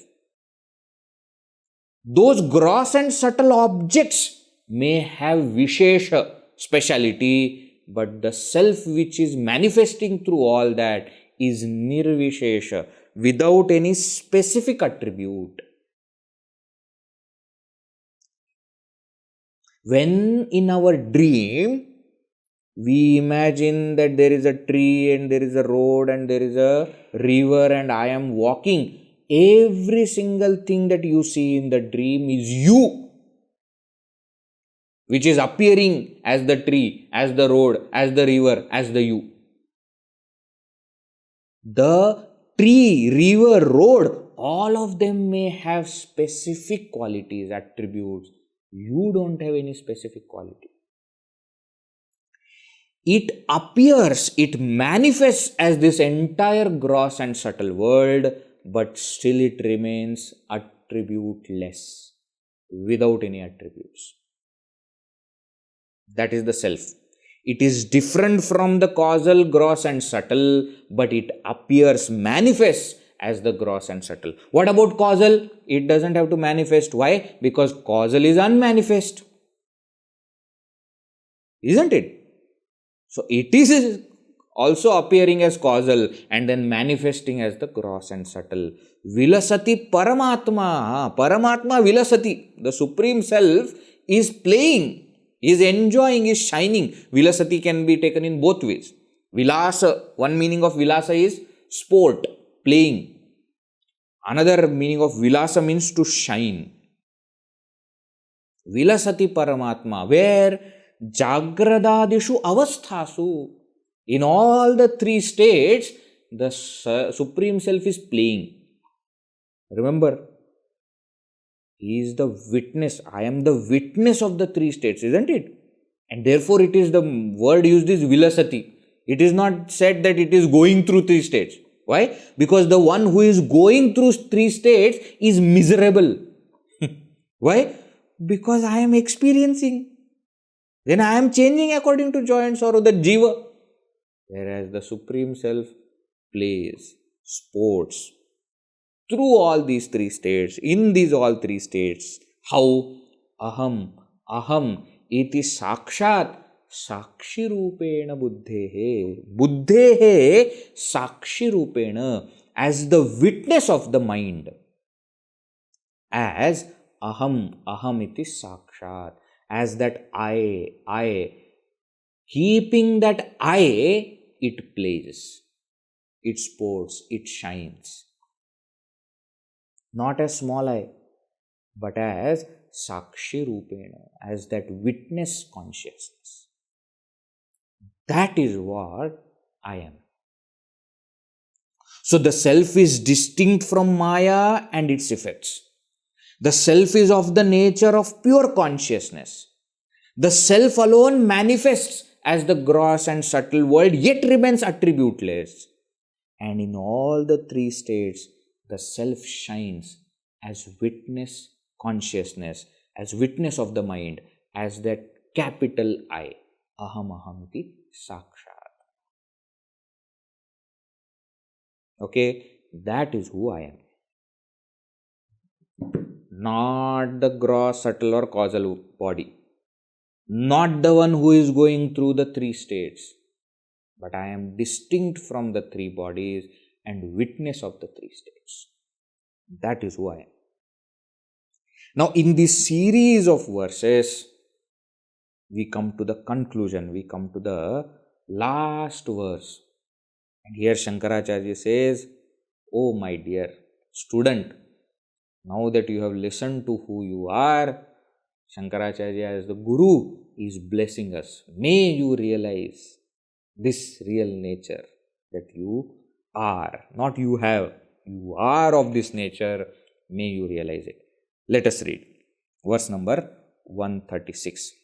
Those gross and subtle objects may have vishesha, speciality, but the self which is manifesting through all that is nirvishesha, without any specific attribute. When in our dream, we imagine that there is a tree and there is a road and there is a river and I am walking, every single thing that you see in the dream is you, which is appearing as the tree, as the road, as the river, as the you. The tree, river, road, all of them may have specific qualities, attributes. You don't have any specific quality. It appears, it manifests as this entire gross and subtle world, but still it remains attributeless, without any attributes. That is the self. It is different from the causal, gross and subtle, but it appears, manifests as the gross and subtle. What about causal? It doesn't have to manifest. Why? Because causal is unmanifest. Isn't it? So it is also appearing as causal and then manifesting as the gross and subtle. Vilasati paramātmā. Paramātmā vilasati. The Supreme Self is playing, is enjoying, is shining. Vilasati can be taken in both ways. Vilasa, one meaning of vilasa is sport, playing. Another meaning of vilasa means to shine. Vilasati paramātmā, where jāgradādiṣvavasthāsu, in all the three states, the Supreme Self is playing. Remember, He is the witness. I am the witness of the three states, isn't it? And therefore, it is the word used is vilasati. It is not said that it is going through three states. Why? Because the one who is going through three states is miserable. Why? Because I am experiencing. Then I am changing according to joy and sorrow, the jiva. Whereas the Supreme Self plays, sports through all these three states, in these all three states. How? Aham iti sākṣātsākṣirūpeṇa buddhehe. Buddhehe sākṣirūpeṇa, as the witness of the mind. As aham iti sākṣāt, as that I. Keeping that I, it plays, it sports, it shines. Not as small I, but as sākṣirūpeṇa, as that witness consciousness. That is what I am. So the self is distinct from Maya and its effects. The self is of the nature of pure consciousness. The self alone manifests as the gross and subtle world, yet remains attributeless. And in all the three states, the self shines as witness consciousness, as witness of the mind, as that capital I, ahamahamiti sākṣāt. Okay, that is who I am. Not the gross, subtle or causal body. Not the one who is going through the three states. But I am distinct from the three bodies and witness of the three states. That is who I am. Now, in this series of verses, we come to the conclusion. We come to the last verse. And here Shankaracharya says, "Oh my dear student, now that you have listened to who you are, Shankaracharya as the Guru is blessing us. May you realize this real nature that you are, not you have. You are of this nature. May you realize it." Let us read verse number 136.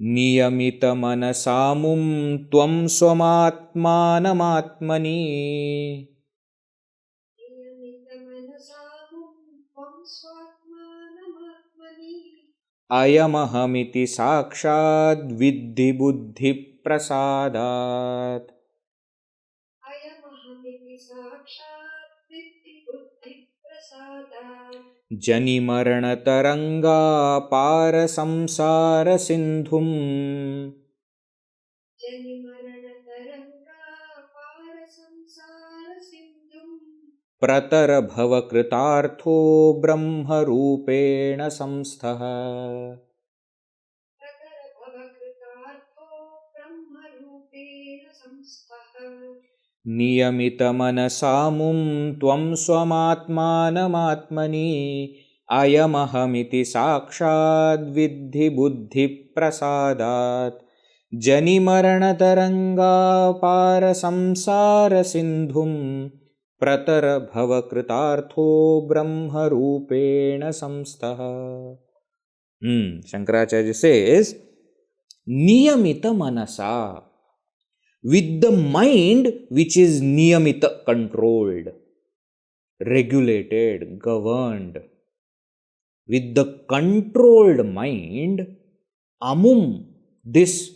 Niyamita manasamum tvam swamatmanam atmani ayamaham sākṣāt viddhi buddhi prasādat. Jani marana taranga para samsara sindhum. Pratara bhava kritartho brahma rupeṇa samsthaha. Niyamita manasamum tvam swamatmanam ayamahamiti sākṣāt viddhi buddhi prasādat. Jani marana taranga para samsara sindhum. Pratara bhava kritartho brahma rupeṇa samsthaha. Shankaracharya says, niyamita manasa. With the mind which is niyamita, controlled, regulated, governed. With the controlled mind, amum, this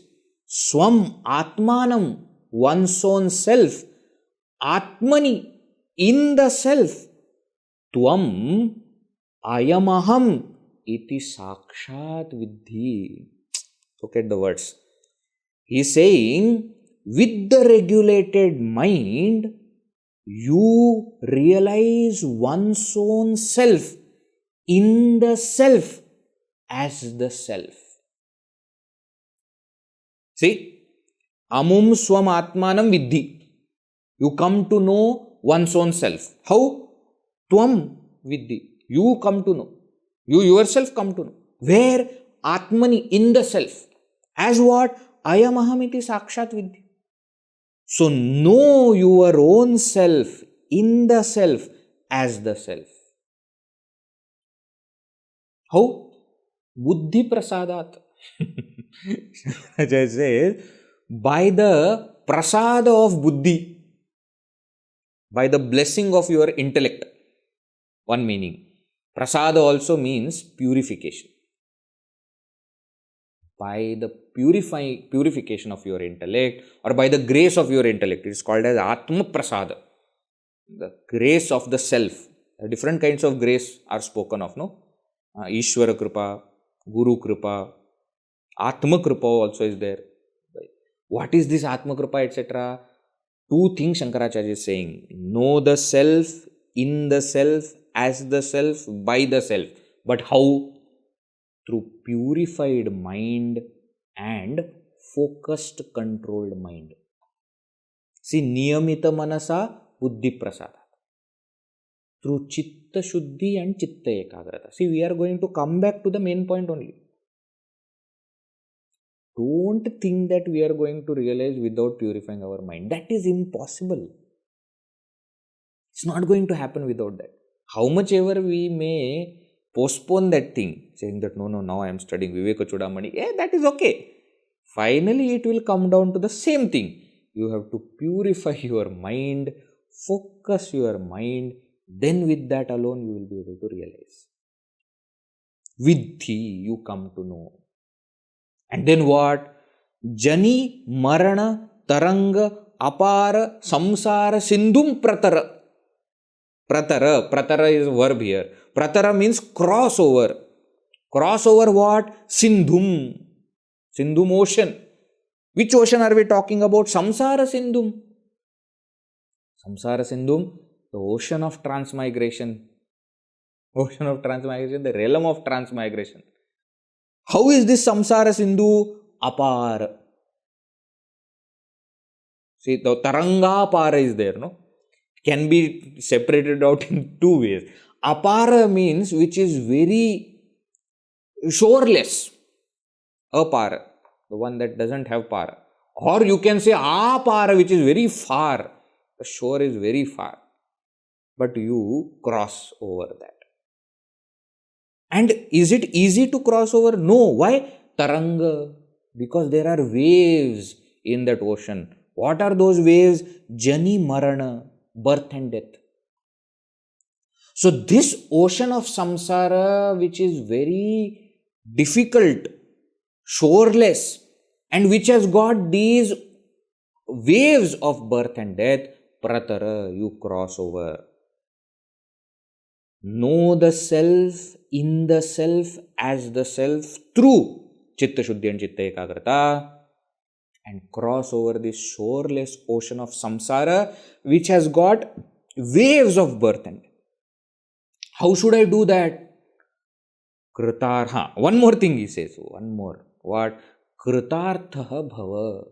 swam atmanam, one's own self, atmani, in the self, tvam ayamaham iti sākṣāt viddhi. Look at the words. He is saying, with the regulated mind, you realize one's own self in the self as the self. See, amum swam atmanam viddhi. You come to know one's own self. How? Tvam viddhi. You come to know. You yourself come to know. Where? Atmani, in the self. As what? Ayamahamiti sākṣāt viddhi. So know your own self in the self as the self. How? Buddhi prasadat. Shankaracharya says, by the prasada of buddhi, by the blessing of your intellect. One meaning. Prasada also means purification. By the purification of your intellect, or by the grace of your intellect. It is called as Atma Prasada. The grace of the self. Different kinds of grace are spoken of, no? Ishvara Kripa, Guru Kripa, Atma Kripa also is there. What is this Atma Kripa, etc.? Two things Shankaracharya is saying. Know the self, in the self, as the self, by the self. But how? Through purified mind and focused, controlled mind. See, niyamita manasa buddhi prasada. Through chitta shuddhi and chitta ekagrata. See, we are going to come back to the main point only. Don't think that we are going to realize without purifying our mind. That is impossible. It's not going to happen without that. How much ever we may postpone that thing, saying that no, now I am studying Vivekachoodamani. That is okay. Finally, it will come down to the same thing. You have to purify your mind, focus your mind, then with that alone you will be able to realize. Viddhi, you come to know. And then what? Jani marana taranga apara samsara sindhum pratara. Pratara is a verb here. Pratara means crossover. Crossover what? Sindhum. Sindhum ocean. Which ocean are we talking about? Samsara Sindhum. Samsara Sindhum, the ocean of transmigration. Ocean of transmigration, the realm of transmigration. How is this Samsara Sindhu? Apara. See, the Taranga Apara is there, no? Can be separated out in two ways. Apara means which is very shoreless. Apara, the one that doesn't have para. Or you can say apara, which is very far. The shore is very far. But you cross over that. And is it easy to cross over? No. Why? Taranga. Because there are waves in that ocean. What are those waves? Jani Marana, birth and death. So this ocean of samsara, which is very difficult, shoreless, and which has got these waves of birth and death, pratara, you cross over. Know the self in the self as the self through chitta shuddhi and chitta ekagrata, and cross over this shoreless ocean of samsara which has got waves of birth and death. How should I do that? Kritartha. One more thing he says. One more. What? Kritartha bhava.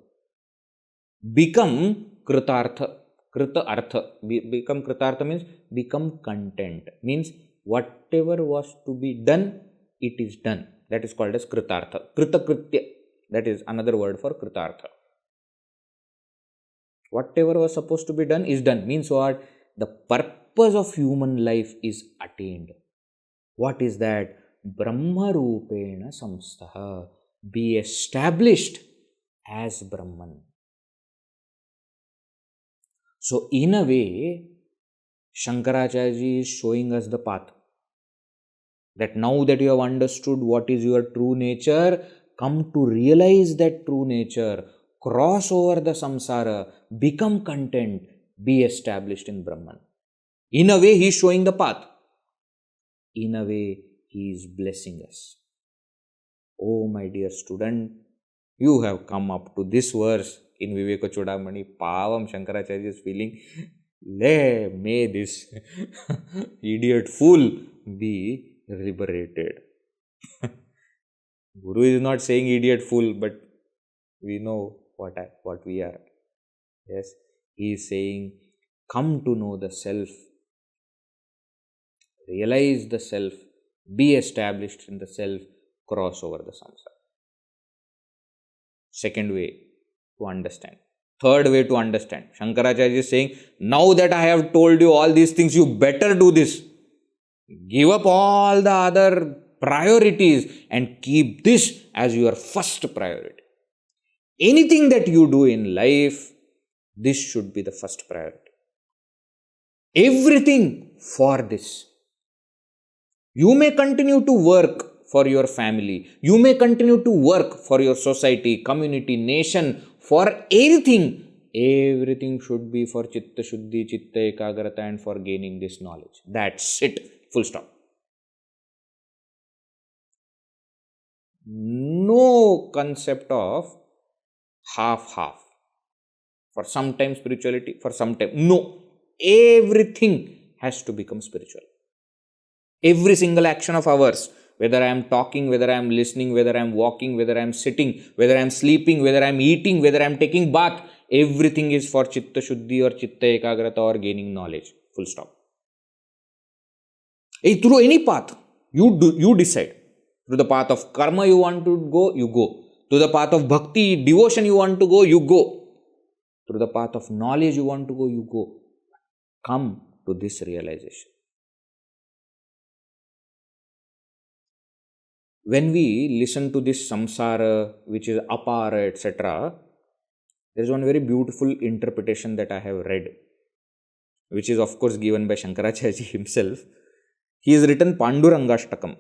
Become kritartha. Krita artha. Become kritartha means become content. Means whatever was to be done, it is done. That is called as kritartha. Kritakritya. That is another word for kritartha. Whatever was supposed to be done is done. Means what? The purpose of human life is attained. What is that? Brahma rupena samstha. Be established as Brahman. So in a way, Shankaracharya is showing us the path. That now that you have understood what is your true nature, come to realize that true nature, cross over the samsara, become content, be established in Brahman. In a way, he is showing the path. In a way, he is blessing us. Oh, my dear student, you have come up to this verse in Vivekachoodamani. Pavam Shankaracharya is feeling, may this idiot fool be liberated. Guru is not saying idiot fool, but we know what we are. Yes, he is saying, come to know the self, realize the self, be established in the self, cross over the samsara. Second way to understand. Third way to understand. Shankaracharya is saying, now that I have told you all these things, you better do this. Give up all the other priorities and keep this as your first priority. Anything that you do in life, this should be the first priority. Everything for this. You may continue to work for your family. You may continue to work for your society, community, nation, for anything. Everything should be for chitta shuddhi, chitta ekagrata, and for gaining this knowledge. That's it. Full stop. No concept of half-half. For some time spirituality, for some time. No. Everything has to become spiritual. Every single action of ours, whether I am talking, whether I am listening, whether I am walking, whether I am sitting, whether I am sleeping, whether I am eating, whether I am taking bath, everything is for chitta shuddhi or chitta ekagrata or gaining knowledge. Full stop. Through any path, you decide. Through the path of karma you want to go, you go. To the path of bhakti, devotion you want to go, you go. Through the path of knowledge you want to go, you go. Come to this realization. When we listen to this samsara, which is apara, etc., there is one very beautiful interpretation that I have read, which is of course given by Shankaracharya himself. He has written Pandurangashtakam.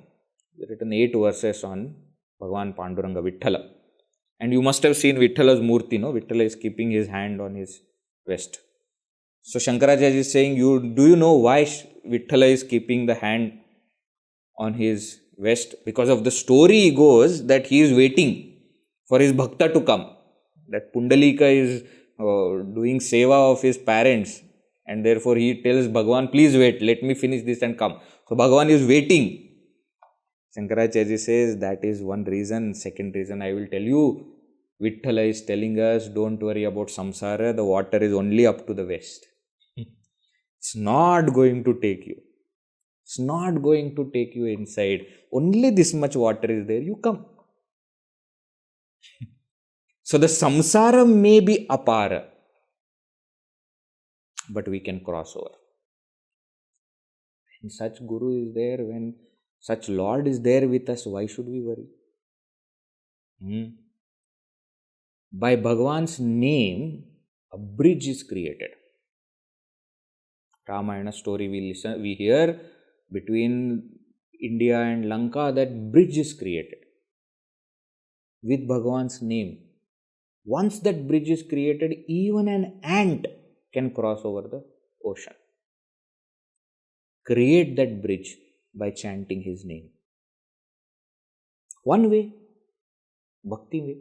He has written 8 verses on Bhagavan Panduranga Vitthala. And you must have seen Vitthala's murti, no? Vitthala is keeping his hand on his vest. So Shankaracharya is saying, do you know why Vitthala is keeping the hand on his vest? Because of the story goes that he is waiting for his bhakta to come. That Pundalika is doing seva of his parents, and therefore he tells Bhagavan, please wait, let me finish this and come. So Bhagavan is waiting. Shankaracharya says that is one reason. Second reason I will tell you, Vitthala is telling us, don't worry about samsara, the water is only up to the waist. It's not going to take you. It's not going to take you inside. Only this much water is there, you come. So the samsara may be apara, but we can cross over. When such Guru is there, when such Lord is there with us, why should we worry? By Bhagavan's name, a bridge is created. Ramayana story we hear, between India and Lanka, that bridge is created with Bhagavan's name. Once that bridge is created, even an ant can cross over the ocean. Create that bridge by chanting his name. One way, bhakti way.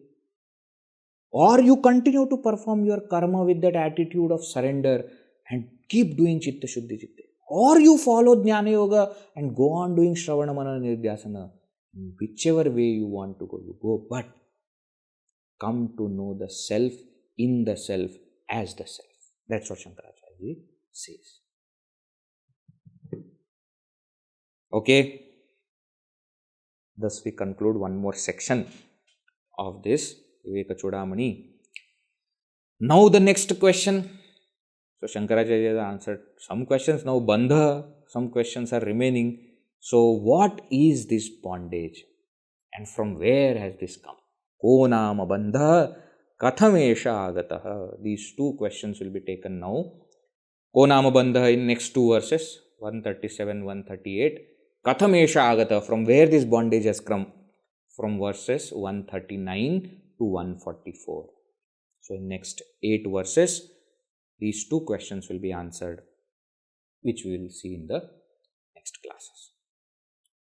Or you continue to perform your karma with that attitude of surrender and keep doing chitta shuddhi chitte. Or you follow jnana yoga and go on doing shravana manana nidhyasana. Whichever way you want to go, you go. But come to know the self in the self as the self. That's what Shankaracharya says. Okay. Thus we conclude one more section of this Vivekachoodamani. Now the next question. So Shankaracharya has answered some questions. Now bandha, some questions are remaining. So what is this bondage? And from where has this come? Ko nama bandha kathamesha agatah. These two questions will be taken now. Ko nama bandha in next two verses, 137, 138. Kathamesha agata, from where this bondage has come? From verses 139 to 144. So in next 8 verses, these two questions will be answered, which we will see in the next classes.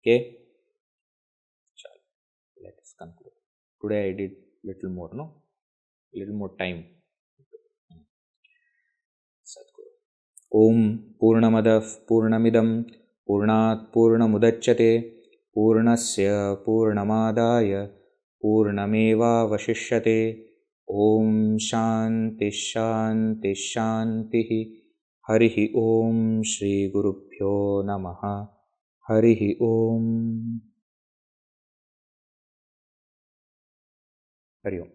Okay? Let us conclude. Today I did little more, no? Little more time. Om Purnamadav Purnamidam Purnat Purnamudachyate Purnasya Purnamadaya Purnameva Vashishyate. Om Shanti Shanti Shanti. Harihi Om Shri Gurubhyo Namaha. Harihi Om. Hari Om.